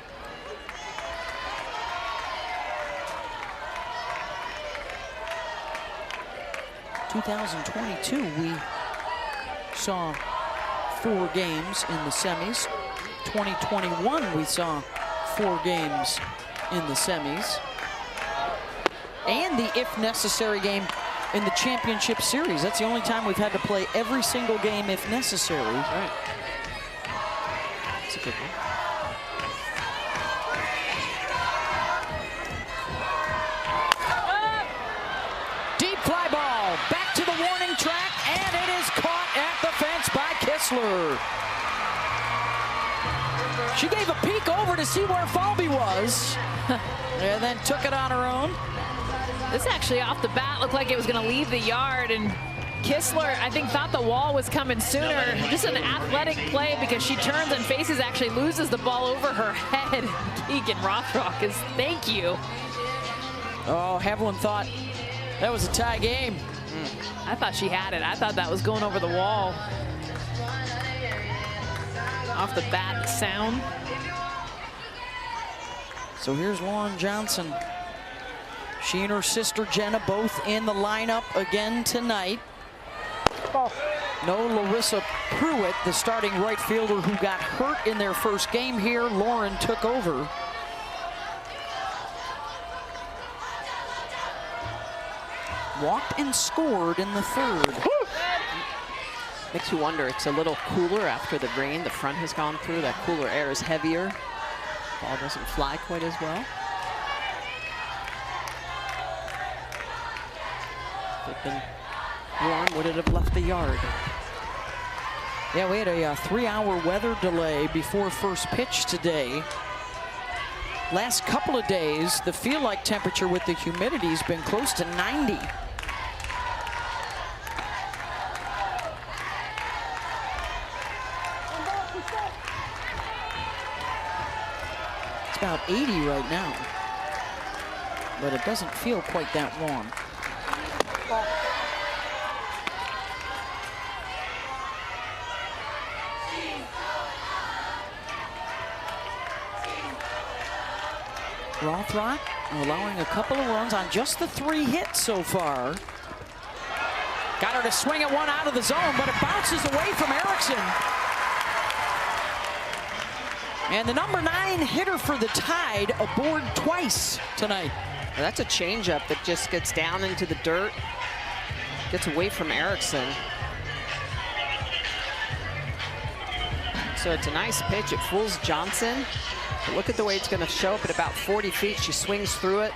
In 2022, we saw 4 games in the semis. 2021, we saw 4 games in the semis. And the if necessary game in the championship series. That's the only time we've had to play every single game if necessary. Right. That's a good one. Deep fly ball, back to the warning track, and it is caught at the fence by Kistler. She gave a peek over to see where Falvey was, and then took it on her own. This actually off the bat looked like it was going to leave the yard, and Kistler, I think, thought the wall was coming sooner. Just an athletic play because she turns and faces, actually loses the ball over her head. Keegan Rothrock is thank you. Oh, Haviland thought that was a tie game. I thought she had it. I thought that was going over the wall. Off the bat sound. So here's Lauren Johnson. She and her sister Jenna both in the lineup again tonight. No Larissa Pruitt, the starting right fielder who got hurt in their first game here. Lauren took over. Walked and scored in the 3rd. Makes you wonder, it's a little cooler after the rain. The front has gone through. That cooler air is heavier. Ball doesn't fly quite as well. If it'd been warm, would it have left the yard? Yeah, we had a 3-hour weather delay before first pitch today. Last couple of days, the feel-like temperature with the humidity has been close to 90. It's about 80 right now, but it doesn't feel quite that warm. Rothrock allowing a couple of runs on just the 3 hits so far. Got her to swing at one out of the zone, but it bounces away from Erickson. And the number 9 hitter for the Tide aboard twice tonight. Well, that's a changeup that just gets down into the dirt, gets away from Erickson. So it's a nice pitch. It fools Johnson. But look at the way it's going to show up at about 40 feet. She swings through it,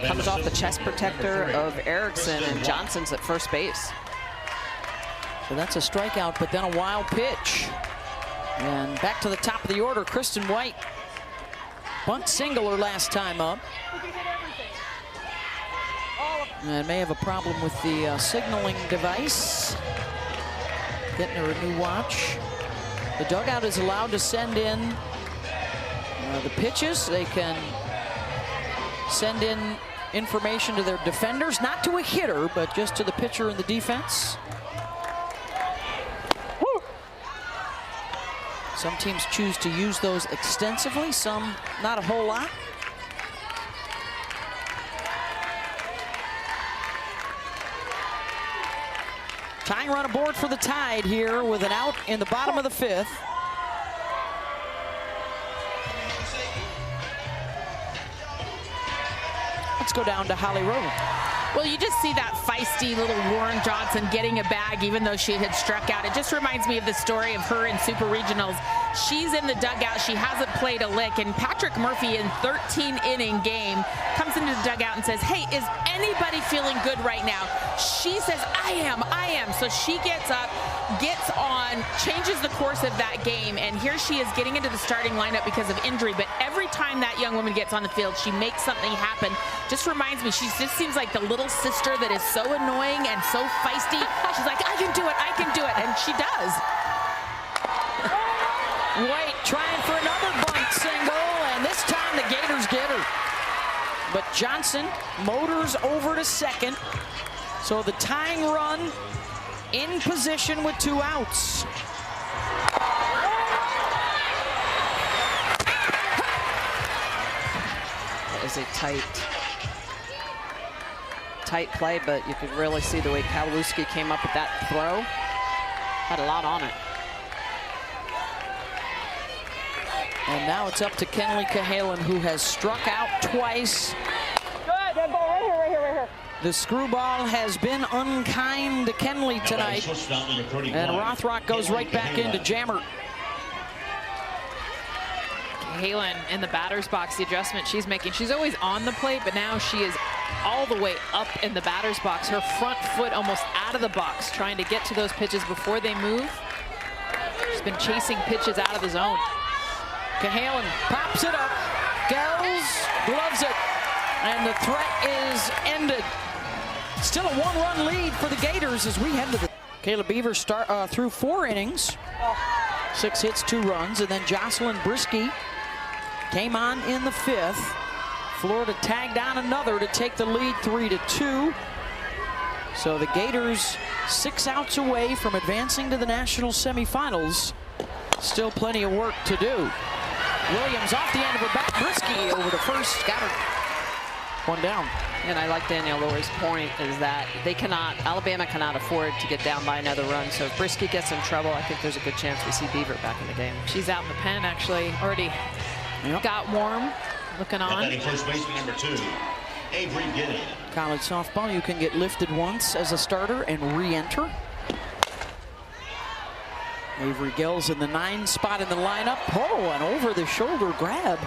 comes off the chest protector of Erickson, and Johnson's at first base. So that's a strikeout, but then a wild pitch. And back to the top of the order, Kristen White. Bunt single her last time up. And may have a problem with the signaling device. getting her a new watch. The dugout is allowed to send in the pitches. They can send in information to their defenders, not to a hitter, but just to the pitcher and the defense. Some teams choose to use those extensively, some not a whole lot. Tying run aboard for the Tide here with an out in the bottom of the 5th. Let's go down to Holly Rowe. Well, you just see that feisty little Warren Johnson getting a bag even though she had struck out. It just reminds me of the story of her in Super Regionals. She's in the dugout. She hasn't played a lick. And Patrick Murphy in 13-inning game comes into the dugout and says, hey, is anybody feeling good right now? She says, I am. So she gets up, gets on, changes the course of that game. And here she is getting into the starting lineup because of injury. But every time that young woman gets on the field, she makes something happen. Just reminds me, she just seems like the little sister that is so annoying and so feisty. She's like, I can do it, I can do it. And she does. White trying for another bunt single, and this time the Gators get her. But Johnson motors over to second. So the tying run in position with 2 outs. That is a tight play, but you could really see the way Kowalewski came up with that throw. Had a lot on it. And now it's up to Kenley Cahalan, who has struck out twice. Good, that ball right here. The screwball has been unkind to Kenley tonight. And Rothrock goes right back into jammer. Cahalan in the batter's box, the adjustment she's making. She's always on the plate, but now she is all the way up in the batter's box. Her front foot almost out of the box, trying to get to those pitches before they move. She's been chasing pitches out of the zone. Cahalan pops it up, Gels gloves it, and the threat is ended. Still a 1-run lead for the Gators as we head to the... Kayla Beaver through 4 innings, 6 hits, 2 runs, and then Jocelyn Brisky came on in the 5th. Florida tagged on another to take the lead 3-2. So the Gators 6 outs away from advancing to the national semifinals. Still plenty of work to do. Williams off the end of her bat. Brisky over to first. Got her. 1 down. And I like Danielle Lowry's point is that Alabama cannot afford to get down by another run. So if Brisky gets in trouble, I think there's a good chance we see Beaver back in the game. She's out in the pen, actually. Already got warm, looking on. First baseman number 2, Avery Giddey. College softball, you can get lifted once as a starter and re-enter. Avery Gills in the 9 spot in the lineup. Oh, an over-the-shoulder grab.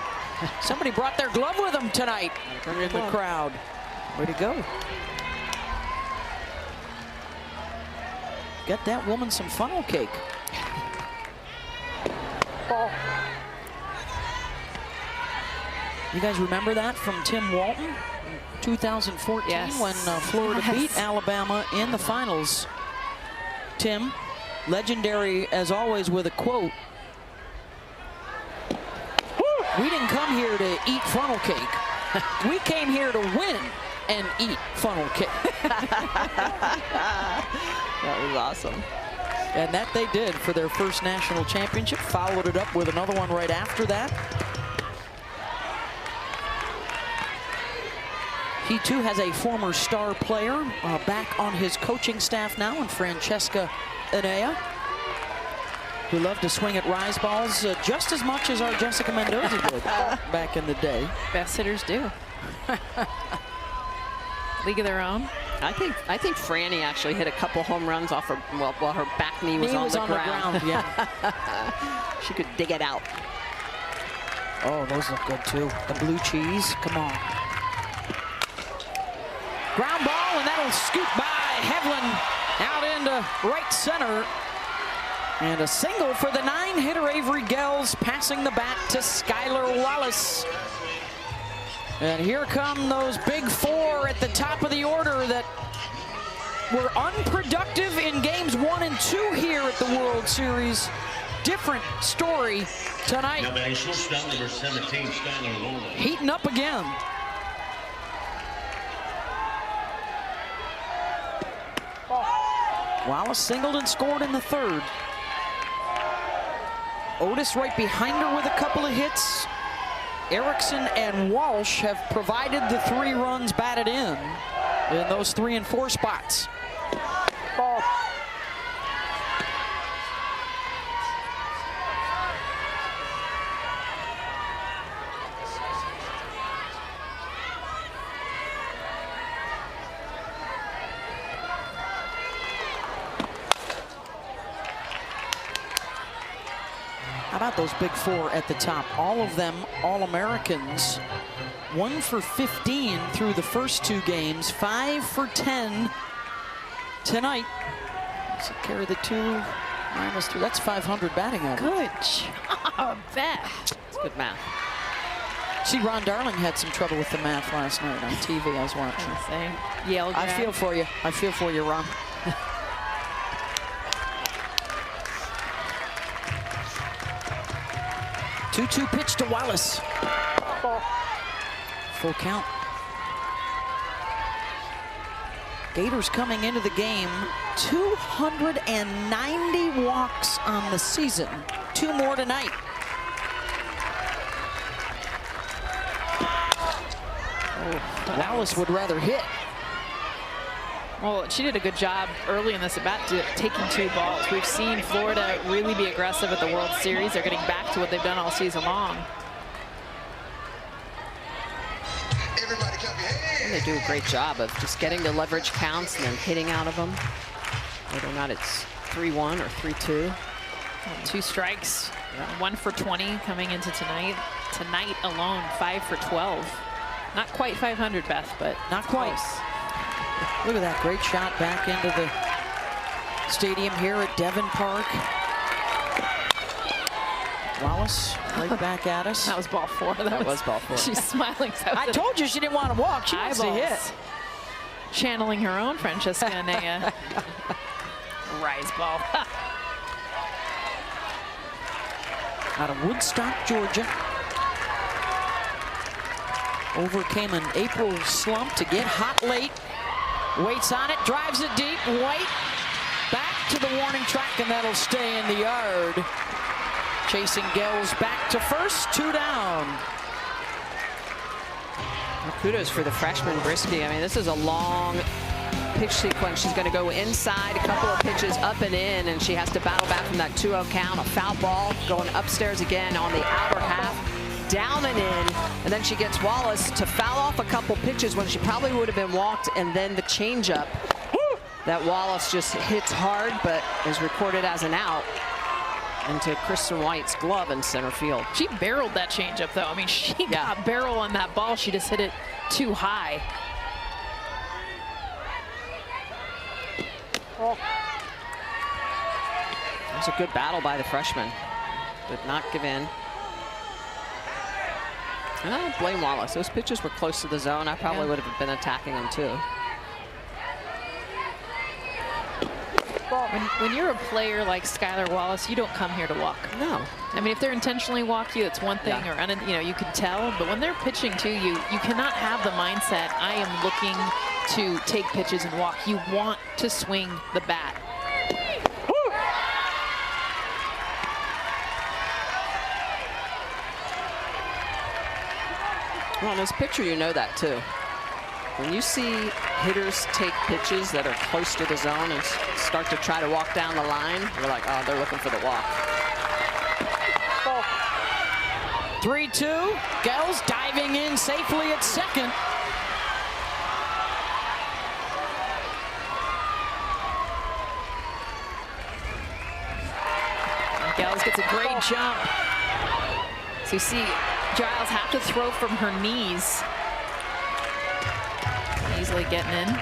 Somebody brought their glove with them tonight in the crowd. Way to go. Get that woman some funnel cake. You guys remember that from Tim Walton? 2014 yes. when Florida beat Alabama in the finals. Tim, legendary as always with a quote. We didn't come here to eat funnel cake. We came here to win and eat funnel cake. That was awesome. And that they did for their first national championship. Followed it up with another one right after that. He too has a former star player back on his coaching staff now, in Francesca Enea, who loved to swing at rise balls just as much as our Jessica Mendoza did back in the day. Best hitters do. League of their own. I think Franny actually hit a couple home runs off her while her back knee was on the ground. Yeah. She could dig it out. Oh, those look good too. The blue cheese, come on. Ground ball, and that'll scoot by Hevlin out into right center. And a single for the 9-hitter Avery Gels, passing the bat to Skylar Wallace. And here come those big 4 at the top of the order that were unproductive in games 1 and 2 here at the World Series. Different story tonight. Now batting shortstop, number 17, Skylar Lola. Heating up again. Wallace singled and scored in the 3rd. Otis right behind her with a couple of hits. Erickson and Walsh have provided the 3 runs batted in those 3 and 4 spots. How about those big 4 at the top? All of them All-Americans. 1 for 15 through the first 2 games. 5 for 10 tonight. So carry the 2 minus 3. That's 500 batting average. Good job, Beth. It's good math. See, Ron Darling had some trouble with the math last night on TV. I was watching. Yale grad. I feel for you. I feel for you, Ron. 2-2 pitch to Wallace. Full count. Gators coming into the game, 290 walks on the season. 2 more tonight. Wallace would rather hit. Well, she did a good job early in this at-bat taking 2 balls. We've seen Florida really be aggressive at the World Series. They're getting back to what they've done all season long. And they do a great job of just getting the leverage counts and then hitting out of them. Whether or not it's 3-1 or 3-2. 2 strikes, 1 for 20 coming into tonight. Tonight alone, 5 for 12. Not quite 500, Beth, but not quite. Close. Look at that great shot back into the stadium here at Devon Park. Wallace right back at us. That was ball 4. That was ball 4. She's smiling. So I told you she didn't want to walk. She wants to hit. Channeling her own Francesca Anea. Rise ball. Out of Woodstock, Georgia. Overcame an April slump to get hot late. Waits on it, drives it deep. White back to the warning track, and that'll stay in the yard. Chasing Gels back to first, 2 down. Well, kudos for the freshman Brisky. I mean, this is a long pitch sequence. She's going to go inside, a couple of pitches up and in, and she has to battle back from that 2-0 count. A foul ball going upstairs again on the outer half. Down and in, and then she gets Wallace to foul off a couple pitches when she probably would have been walked, and then the changeup that Wallace just hits hard but is recorded as an out into Kristen White's glove in center field. She barreled that changeup, though. I mean, she got barrel on that ball. She just hit it too high. It was a good battle by the freshman. Did not give in. I don't blame Wallace. Those pitches were close to the zone. I probably would have been attacking them too. When you're a player like Skylar Wallace, you don't come here to walk. No. I mean, if they're intentionally walk you, it's one thing, or you know, you can tell. But when they're pitching to you, you cannot have the mindset, I am looking to take pitches and walk. You want to swing the bat. Well, in this picture, you know that too. When you see hitters take pitches that are close to the zone and start to try to walk down the line, you're like, oh, they're looking for the walk. 3-2. Gels diving in safely at second. Gels gets a great jump. So you see Giles have to throw from her knees. Easily getting in.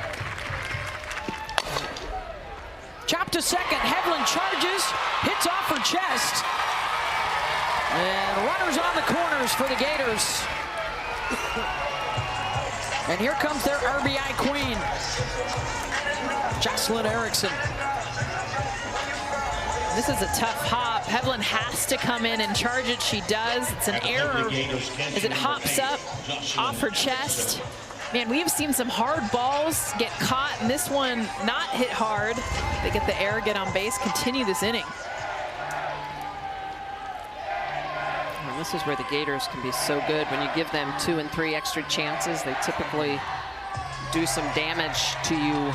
Chop to second. Hevlin charges, hits off her chest. And runners on the corners for the Gators. And here comes their RBI queen, Jocelyn Erickson. This is a tough hop. Hevlin has to come in and charge it. She does. It's an error as it hops up off her chest. Man, we have seen some hard balls get caught, and this one not hit hard. They get the error, get on base, continue this inning. And this is where the Gators can be so good. When you give them 2 and 3 extra chances, they typically do some damage to you.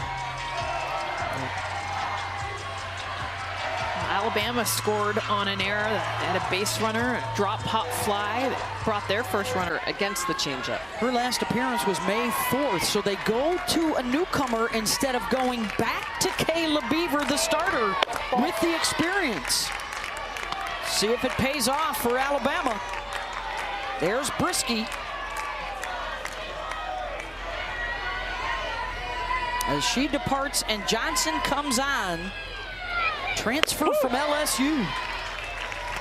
Alabama scored on an error. They had a base runner, a drop hop fly that brought their first runner against the changeup. Her last appearance was May 4th, so they go to a newcomer instead of going back to Kayla Beaver, the starter, with the experience. See if it pays off for Alabama. There's Brisky. As she departs and Johnson comes on. Transfer from LSU.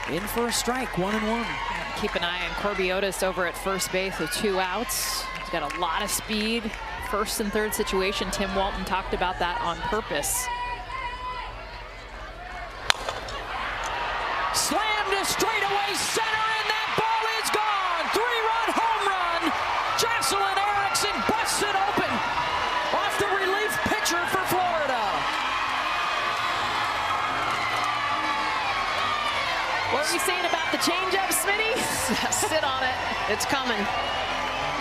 In for a strike, 1-1. Keep an eye on Corbiotis over at first base with 2 outs. He's got a lot of speed. First and third situation. Tim Walton talked about that on purpose. Slammed to straightaway center, and that ball is gone. 3-run home run. Jocelyn Erickson busts it open off the relief pitcher for Florida. What were you saying about the changeup, Smitty? Sit on it. It's coming.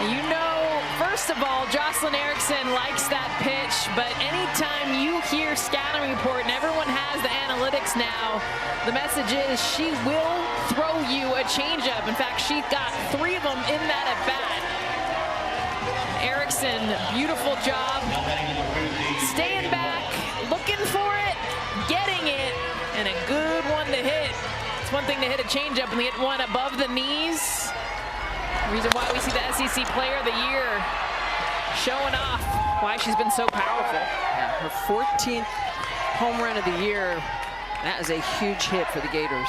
You know, first of all, Jocelyn Erickson likes that pitch, but anytime you hear scouting report, and everyone has the analytics now, the message is she will throw you a changeup. In fact, she got 3 of them in that at bat. Erickson, beautiful job. Staying back, looking for it, getting it, and a good one to hit. It's one thing to hit a changeup and get one above the knees. Reason why we see the SEC Player of the Year showing off why she's been so powerful. Yeah, her 14th home run of the year. That is a huge hit for the Gators.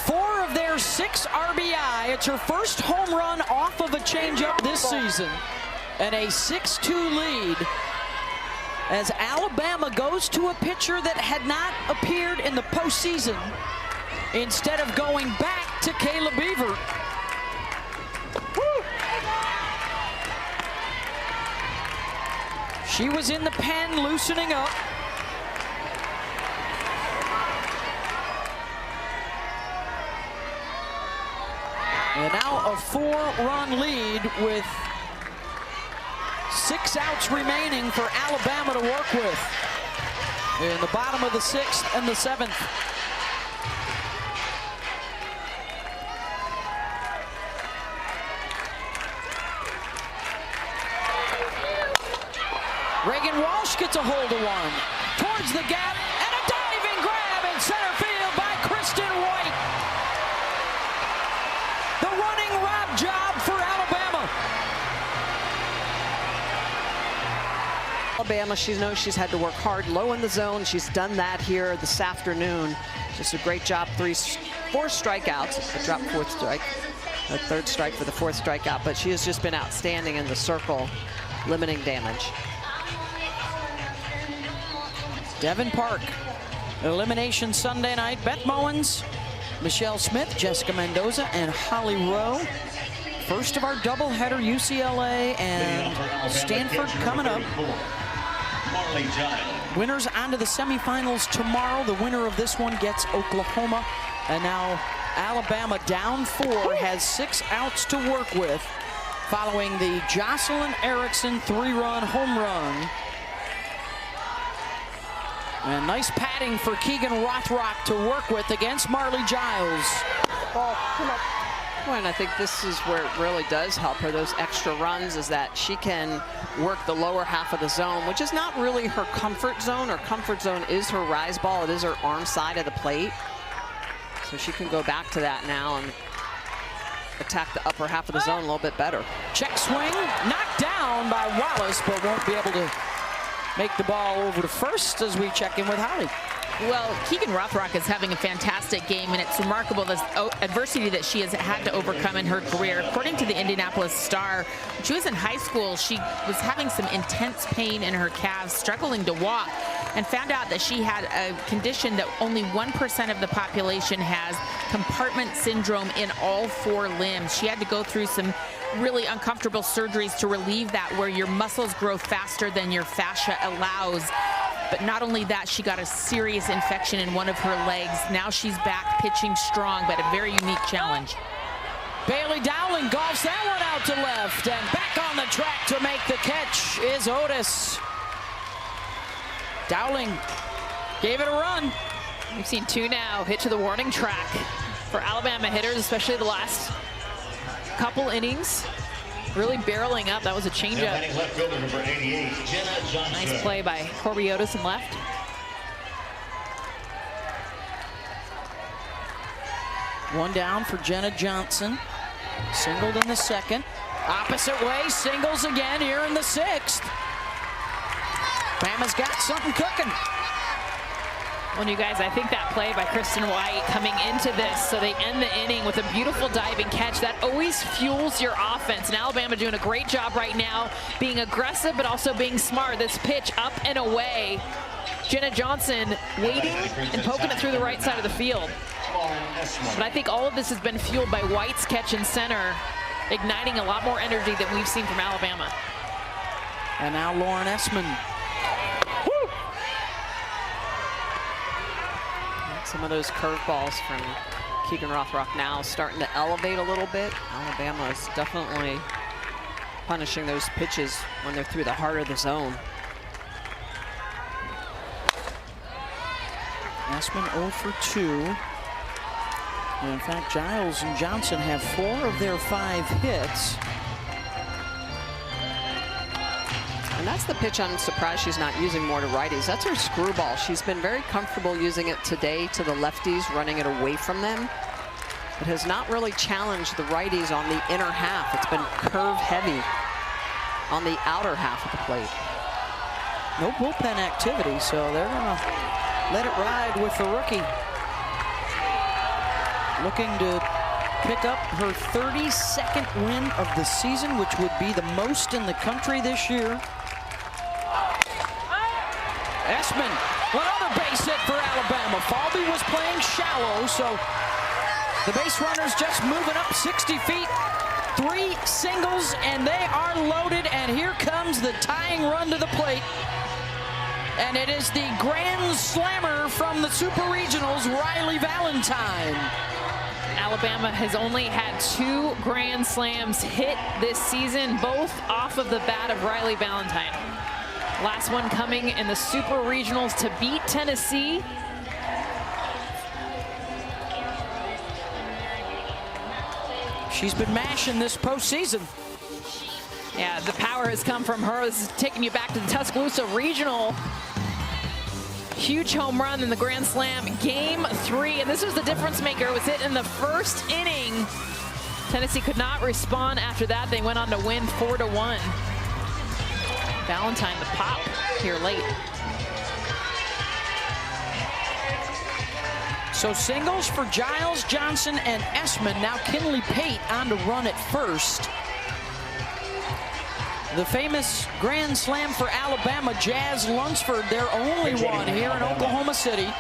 4 of their 6 RBI. It's her first home run off of a changeup this season. And a 6-2 lead as Alabama goes to a pitcher that had not appeared in the postseason instead of going back to Kayla Beaver. Woo. She was in the pen loosening up. And now a 4-run lead with 6 outs remaining for Alabama to work with in the bottom of the 6th and the 7th. Reagan Walsh gets a hold of one. Towards the gap, and a diving grab in center field by Kristen White. The running Rob job for Alabama. Alabama, she knows she's had to work hard low in the zone. She's done that here this afternoon. Just a great job. 4 strikeouts. A drop 4th strike. A 3rd strike for the 4th strikeout. But she has just been outstanding in the circle, limiting damage. Devon Park, elimination Sunday night. Beth Mowens, Michelle Smith, Jessica Mendoza, and Holly Rowe. First of our doubleheader, UCLA and Stanford coming up. Winners onto the semifinals tomorrow. The winner of this one gets Oklahoma. And now Alabama down 4, has 6 outs to work with following the Jocelyn Erickson 3-run home run. And nice padding for Keegan Rothrock to work with against Marley Giles. Well, and I think this is where it really does help her, those extra runs, is that she can work the lower half of the zone, which is not really her comfort zone. Her comfort zone is her rise ball. It is her arm side of the plate. So she can go back to that now and attack the upper half of the zone a little bit better. Check swing, knocked down by Wallace, but won't be able to make the ball over to first as we check in with Holly. Well, Keegan Rothrock is having a fantastic game, and it's remarkable the adversity that she has had to overcome in her career. According to the Indianapolis Star, when she was in high school, she was having some intense pain in her calves, struggling to walk, and found out that she had a condition that only 1% of the population has, compartment syndrome in all 4 limbs. She had to go through some really uncomfortable surgeries to relieve that, where your muscles grow faster than your fascia allows. But not only that, she got a serious infection in one of her legs. Now she's back pitching strong, but a very unique challenge. Bailey Dowling golfs that one out to left, and back on the track to make the catch is Otis. Dowling gave it a run. We've seen 2 now hit to the warning track for Alabama hitters, especially the last couple innings. Really barreling up. That was a changeup. Left fielder number 88, Jenna Johnson. Nice play by Corby Otis in left. One down for Jenna Johnson. Singled in the 2nd. Opposite way, singles again here in the 6th. Bama's got something cooking. Well, you guys, I think that play by Kristen White coming into this, so they end the inning with a beautiful diving catch. That always fuels your offense. And Alabama doing a great job right now, being aggressive, but also being smart. This pitch up and away. Jenna Johnson waiting and poking it through the right side of the field. But I think all of this has been fueled by White's catch in center, igniting a lot more energy than we've seen from Alabama. And now Lauren Essman. Some of those curveballs from Keegan Rothrock now starting to elevate a little bit. Alabama is definitely punishing those pitches when they're through the heart of the zone. Essman 0 for 2. And in fact, Giles and Johnson have 4 of their 5 hits. And that's the pitch I'm surprised she's not using more to righties. That's her screwball. She's been very comfortable using it today to the lefties, running it away from them. It has not really challenged the righties on the inner half. It's been curve heavy on the outer half of the plate. No bullpen activity, so they're gonna let it ride with the rookie. Looking to pick up her 32nd win of the season, which would be the most in the country this year. Essman, another base hit for Alabama. Falby was playing shallow, so the base runners just moving up 60 feet. 3 singles, and they are loaded, and here comes the tying run to the plate. And it is the grand slammer from the Super Regionals, Riley Valentine. Alabama has only had 2 grand slams hit this season, both off of the bat of Riley Valentine. Last one coming in the Super Regionals to beat Tennessee. She's been mashing this postseason. Yeah, the power has come from her. This is taking you back to the Tuscaloosa Regional. Huge home run in the Grand Slam, Game 3, and this was the difference maker. It was hit in the 1st inning. Tennessee could not respond after that. They went on to win 4-1. Valentine the pop here late. So singles for Giles, Johnson, and Essman. Now Kinley Pate on to run at first. The famous grand slam for Alabama, Jazz Lunsford, their only one here in Oklahoma City.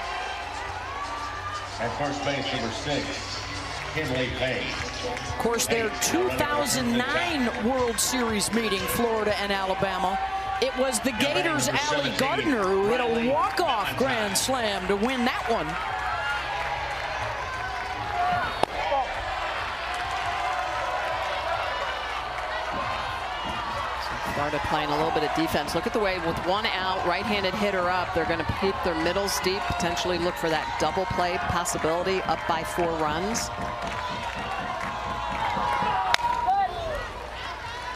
At first base, number 6, Kinley Pate. Of course, their 2009 World Series meeting, Florida and Alabama. It was the Gators' Allie Gardner who hit a walk-off grand slam to win that one. Florida playing a little bit of defense. Look at the way with 1 out, right-handed hitter up, they're going to keep their middles deep, potentially look for that double play possibility up by 4 runs.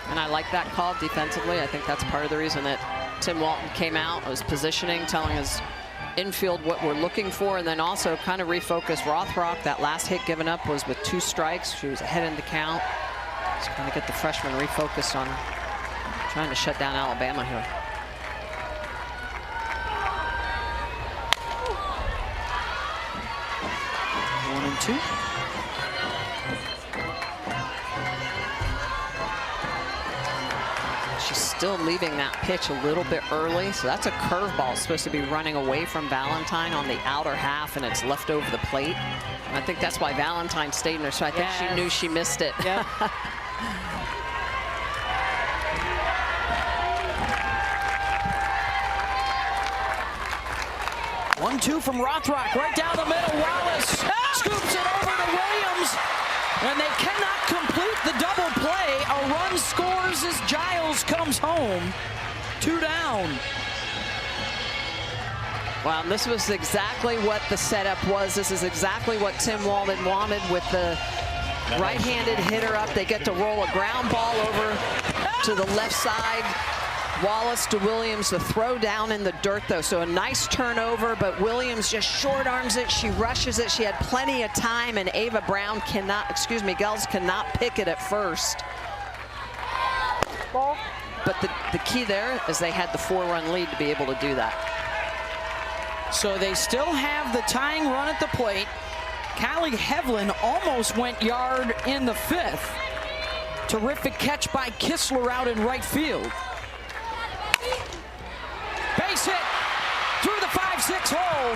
And I like that call defensively. I think that's part of the reason that Tim Walton came out, was positioning, telling his infield what we're looking for, and then also kind of refocus Rothrock. That last hit given up was with 2 strikes. She was ahead in the count. Just kind of get the freshman refocused on trying to shut down Alabama here. 1-2. She's still leaving that pitch a little bit early, so that's a curveball supposed to be running away from Valentine on the outer half, and it's left over the plate. And I think that's why Valentine stayed in her, so I think she knew she missed it. Yeah. 1-2 from Rothrock, right down the middle. Wallace scoops it over to Williams, and they cannot complete the double play. A run scores as Giles comes home. 2 down. Wow, this was exactly what the setup was. This is exactly what Tim Walden wanted with the right-handed hitter up. They get to roll a ground ball over to the left side. Wallace to Williams, the throw down in the dirt, though. So a nice turnover, but Williams just short arms it. She rushes it. She had plenty of time, and Ava Brown cannot, Gels cannot pick it at first. But the key there is they had the 4-run lead to be able to do that. So they still have the tying run at the plate. Callie Hevlin almost went yard in the 5th. Terrific catch by Kistler out in right field. Base hit through the 5-6 hole,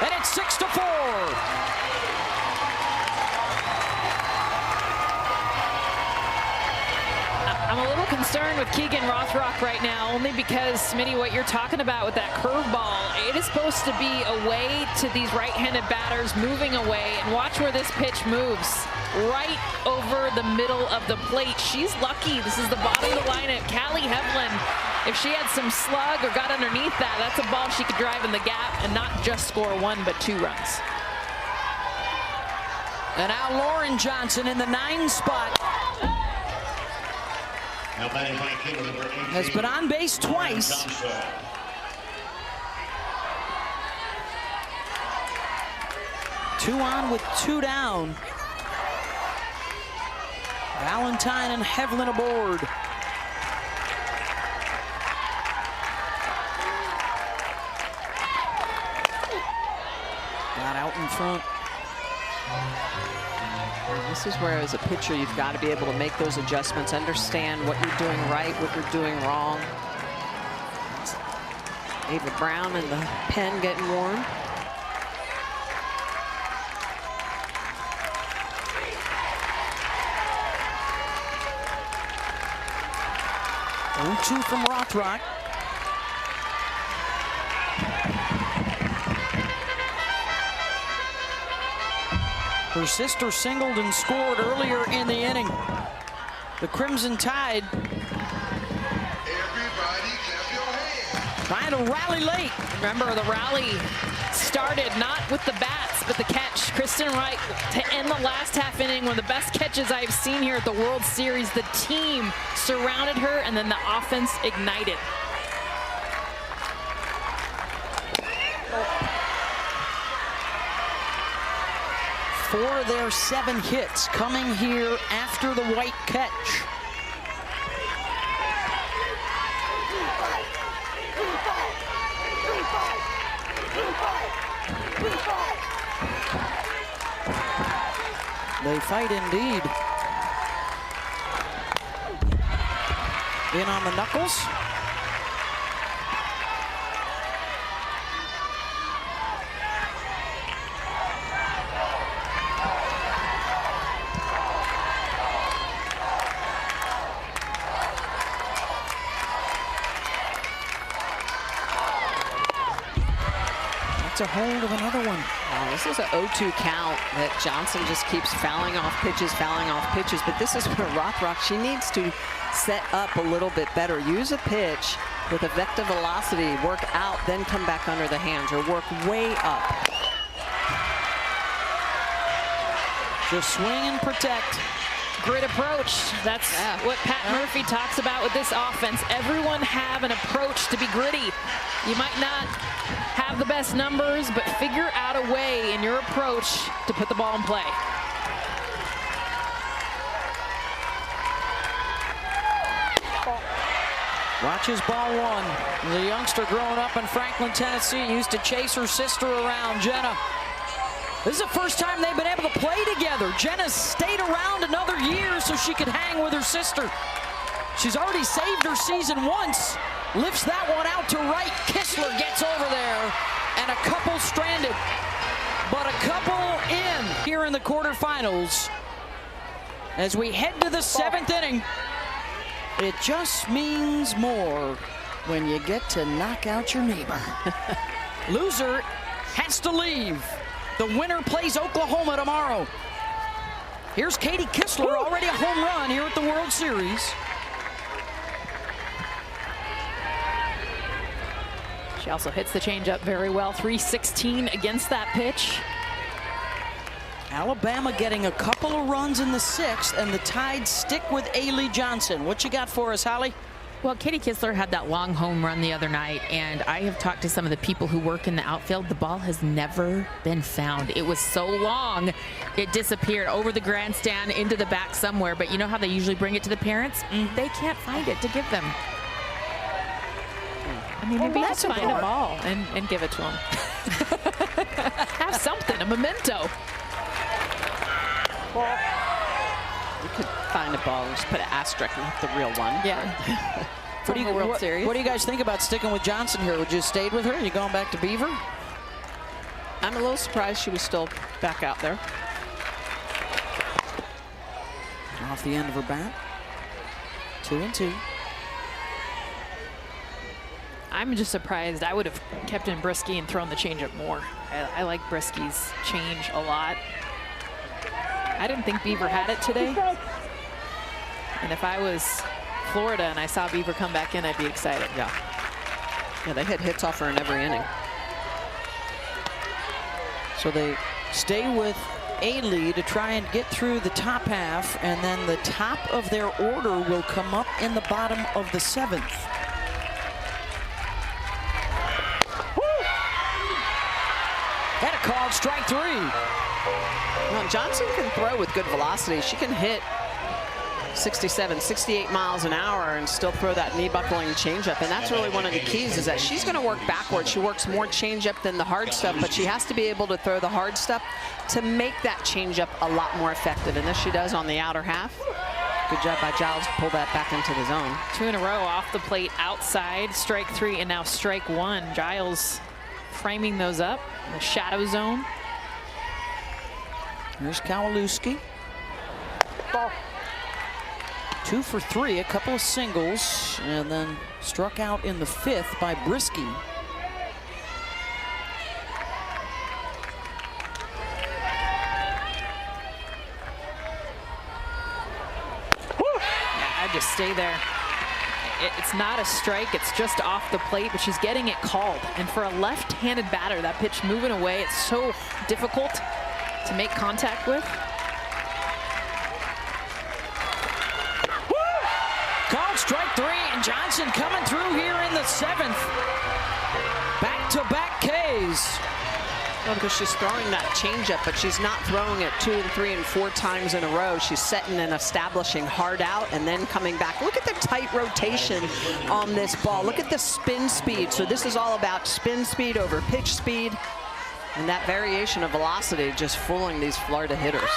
and it's 6-4. I'm a little concerned with Keegan Rothrock right now, only because, Smitty, what you're talking about with that curveball, it is supposed to be away to these right-handed batters, moving away, and watch where this pitch moves. Right over the middle of the plate. She's lucky. This is the bottom of the lineup. Callie Hevlin, if she had some slug or got underneath that, that's a ball she could drive in the gap and not just score 1, but 2 runs. And now Lauren Johnson in the 9 spot. Has been on base twice. Two on with 2 down. Valentine and Hevlin aboard. Got out in front. This is where, as a pitcher, you've got to be able to make those adjustments, understand what you're doing right, what you're doing wrong. Ava Brown and the pen getting warm. Two from Rothrock. Her sister singled and scored earlier in the inning. The Crimson Tide trying to rally late. Remember, the rally started not with the bats, but the catch. Kristen Wright to end the last half inning, one of the best catches I've seen here at the World Series. The team surrounded her, and then the offense ignited. Four of their 7 hits coming here after the White catch. They fight indeed. In on the knuckles. That's a hold of another one. Wow, this is an 0-2 count that Johnson just keeps fouling off pitches, but this is where Rothrock, she needs to set up a little bit better. Use a pitch with effective velocity, work out, then come back under the hands, or work way up. Just swing and protect. Grit approach. That's what Pat Murphy talks about with this offense. Everyone have an approach to be gritty. You might not have the best numbers, but figure out a way in your approach to put the ball in play. Watches ball 1. The youngster growing up in Franklin, Tennessee, used to chase her sister around, Jenna. This is the first time they've been able to play together. Jenna stayed around another year so she could hang with her sister. She's already saved her season once. Lifts that one out to right. Kistler gets over there, and a couple stranded. But a couple in here in the quarterfinals. As we head to the 7th inning, it just means more when you get to knock out your neighbor. Loser has to leave. The winner plays Oklahoma tomorrow. Here's Katie Kistler, already a home run here at the World Series. She also hits the changeup very well. 316 against that pitch. Alabama getting a couple of runs in the 6th, and the Tide stick with Ailey Johnson. What you got for us, Holly? Well, Katie Kistler had that long home run the other night, and I have talked to some of the people who work in the outfield. The ball has never been found. It was so long, it disappeared over the grandstand into the back somewhere. But you know how they usually bring it to the parents? They can't find it to give them. I mean, maybe just find a ball and give it to them. Have something, a memento. You could find a ball and just put an asterisk and the real one. Yeah. What do you guys think about sticking with Johnson here? Would you have stayed with her? Are you going back to Beaver? I'm a little surprised she was still back out there. Off the end of her bat. 2-2. I'm just surprised. I would have kept in Brisky and thrown the changeup more. I like Brisky's change a lot. I didn't think Beaver had it today. And if I was Florida and I saw Beaver come back in, I'd be excited. Yeah. Yeah, they had hits off her in every inning. So they stay with Ailey to try and get through the top half, and then the top of their order will come up in the bottom of the 7th. Got a called strike 3. Well, Johnson can throw with good velocity. She can hit 67, 68 miles an hour and still throw that knee buckling changeup. And that's really one of the keys, is that she's going to work backwards. She works more changeup than the hard stuff, but she has to be able to throw the hard stuff to make that changeup a lot more effective. And this she does on the outer half. Good job by Giles to pull that back into the zone. 2 in a row off the plate, outside, strike 3, and now strike 1. Giles framing those up in the shadow zone. Here's Kowalewski. 2 for 3, a couple of singles, and then struck out in the 5th by Brisky. Yeah, I'd just stay there. It's not a strike, it's just off the plate, but she's getting it called. And for a left-handed batter, that pitch moving away, it's so difficult to make contact with. Called strike 3, and Johnson coming through here in the 7th. Back-to-back Ks. Well, because she's throwing that changeup, but she's not throwing it 2 and 3 and 4 times in a row. She's setting and establishing hard out and then coming back. Look at the tight rotation on this ball. Look at the spin speed. So this is all about spin speed over pitch speed, and that variation of velocity just fooling these Florida hitters.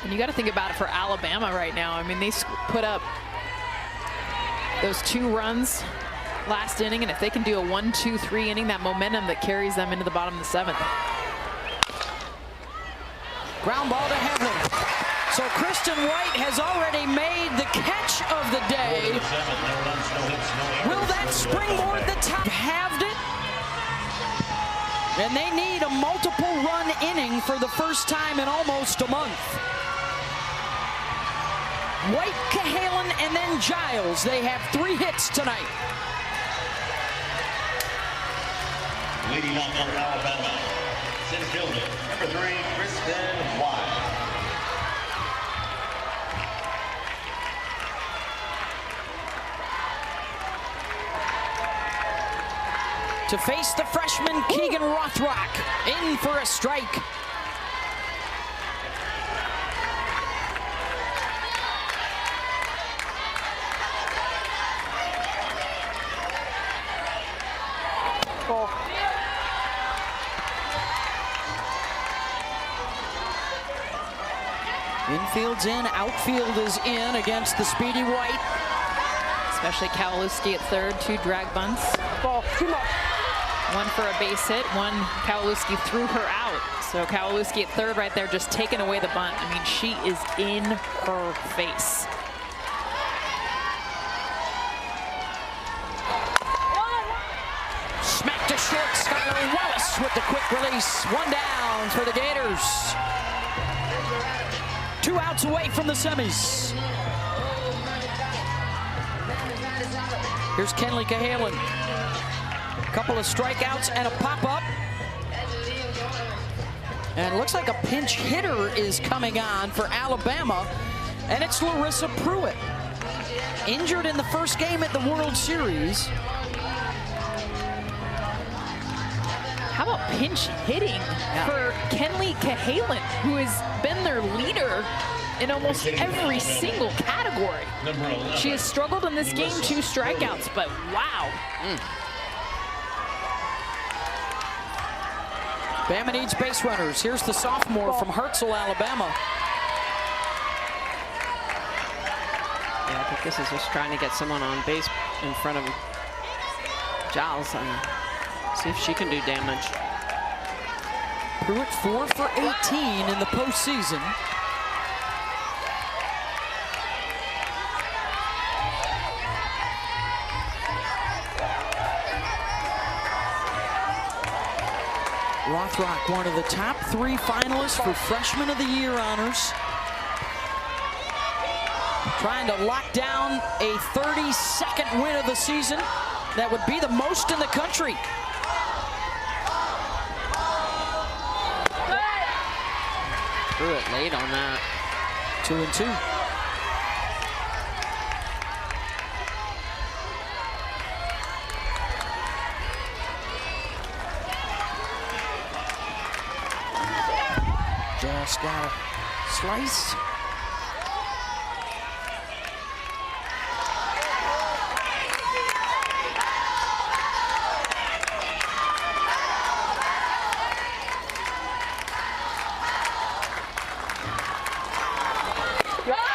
And you got to think about it for Alabama right now. I mean, they put up those 2 runs last inning, and if they can do a 1-2-3 inning, that momentum that carries them into the bottom of the 7th. Ground ball to Heaven. So Kristen White has already made the catch of the day. Will that springboard the top? Halved it. And they need a multiple run inning for the first time in almost a month. White, Cahalan, and then Giles. They have 3 hits tonight. Leading off for Alabama, center fielder, number 3, Kristen White. To face the freshman Keegan Rothrock, in for a strike. Infield's in, outfield is in against the speedy White. Especially Kawaluski at third, 2 drag bunts. Ball, too much. 1 for a base hit, 1 Kawaluski threw her out. So Kawaluski at third right there, just taking away the bunt. I mean, she is in her face. Smack to short, Skylar Wallace with the quick release. 1 down for the Gators. 2 outs away from the semis. Here's Kenley Cahalan. Couple of strikeouts and a pop-up. And it looks like a pinch hitter is coming on for Alabama, and it's Larissa Pruitt. Injured in the first game at the World Series. How about pinch hitting for Kenley Cahalan, who has been their leader in almost every single category. She has struggled in this game, 2 strikeouts, but wow. Bama needs base runners. Here's the sophomore from Hartselle, Alabama. Yeah, I think this is just trying to get someone on base in front of Giles and see if she can do damage. Pruitt 4 for 18 in the postseason. Rothrock, one of the top 3 finalists for Freshman of the Year honors. Trying to lock down a 32nd win of the season. That would be the most in the country. Pruitt late on that. 2-2. Just got a slice.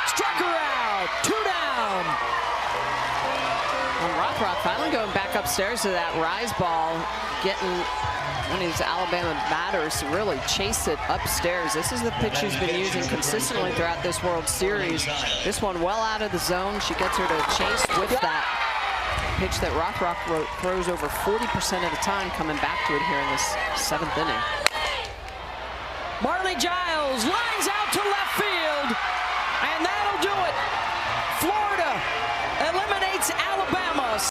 Struck her out. 2 down. Well, Rothrock finally going back upstairs to that rise ball, getting one of these Alabama batters to really chase it upstairs. This is the pitch she's been using consistently throughout this World Series. This one well out of the zone. She gets her to chase with that pitch that Rothrock throws over 40% of the time, coming back to it here in this 7th inning. Marley Giles lines out to left field, and that'll do it. Florida eliminates Alabama.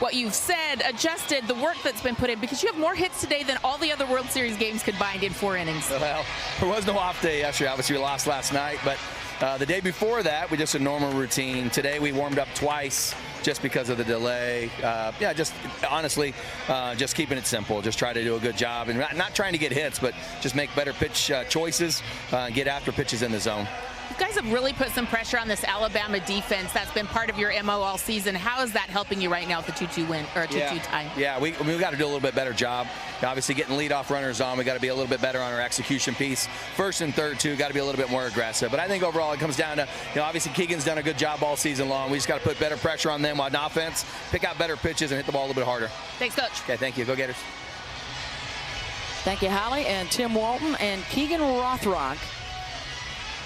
what you've said, adjusted, the work that's been put in, because you have more hits today than all the other World Series games combined in 4 innings. Well, there was no off day yesterday. Obviously, we lost last night, but the day before that, we just a normal routine. Today, we warmed up twice just because of the delay. Yeah, just honestly, just keeping it simple. Just try to do a good job and not trying to get hits, but just make better pitch choices, get after pitches in the zone. You guys have really put some pressure on this Alabama defense. That's been part of your MO all season. How is that helping you right now with the 2-2 win, or a 2-2 tie? Yeah, we got to do a little bit better job. Obviously, getting leadoff runners on, we got to be a little bit better on our execution piece. First and third, too, got to be a little bit more aggressive. But I think overall it comes down to, obviously Keegan's done a good job all season long. We just got to put better pressure on them on offense, pick out better pitches, and hit the ball a little bit harder. Thanks, Coach. Okay, thank you. Go Gators. Thank you, Holly. And Tim Walton and Keegan Rothrock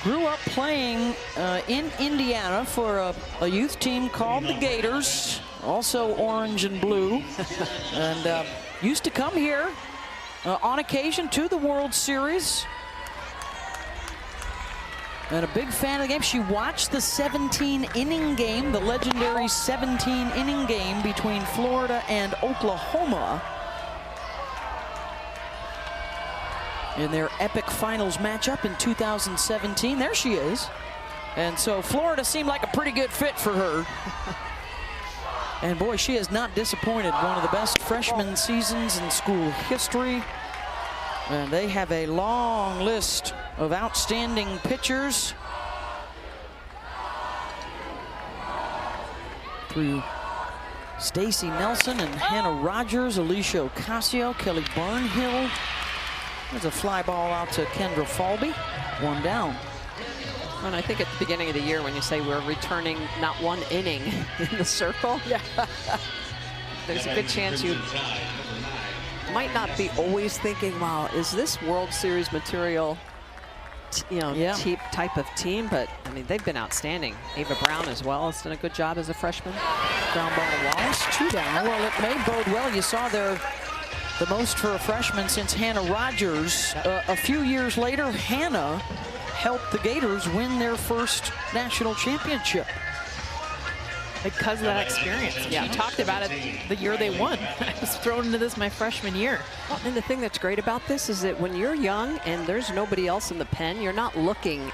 grew up playing in Indiana for a youth team called the Gators, also orange and blue, and used to come here on occasion to the World Series. And a big fan of the game. She watched the 17-inning game, the legendary 17-inning game between Florida and Oklahoma in their epic finals matchup in 2017. There she is. And so Florida seemed like a pretty good fit for her. And boy, she has not disappointed. One of the best freshman seasons in school history. And they have a long list of outstanding pitchers through Stacy Nelson and Hannah Rogers, Alicia Ocasio, Kelly Barnhill. There's a fly ball out to Kendra Falby. 1 down. And I think at the beginning of the year when you say we're returning not 1 inning in the circle, yeah, there's a good chance you might not be always thinking, wow, is this World Series material, type of team? But I mean, they've been outstanding. Ava Brown as well has done a good job as a freshman. Ground ball to Wallace, 2 down. Well, it may bode well. You saw there the most for a freshman since Hannah Rogers. A few years later, Hannah helped the Gators win their first national championship. Because of that experience. Yeah, you talked about it the year they won. I was thrown into this my freshman year. And the thing that's great about this is that when you're young and there's nobody else in the pen, you're not looking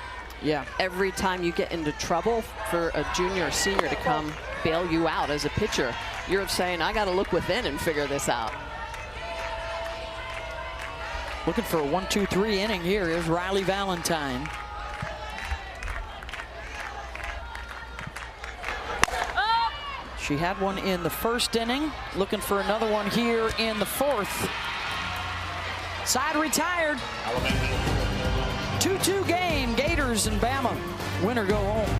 every time you get into trouble for a junior or senior to come bail you out as a pitcher. You're saying, I got to look within and figure this out. Looking for a 1-2-3 inning here. Here's Riley Valentine. She had one in the first inning. Looking for another one here in the 4th. Side retired. 2-2 game. Gators and Bama. Winner go home.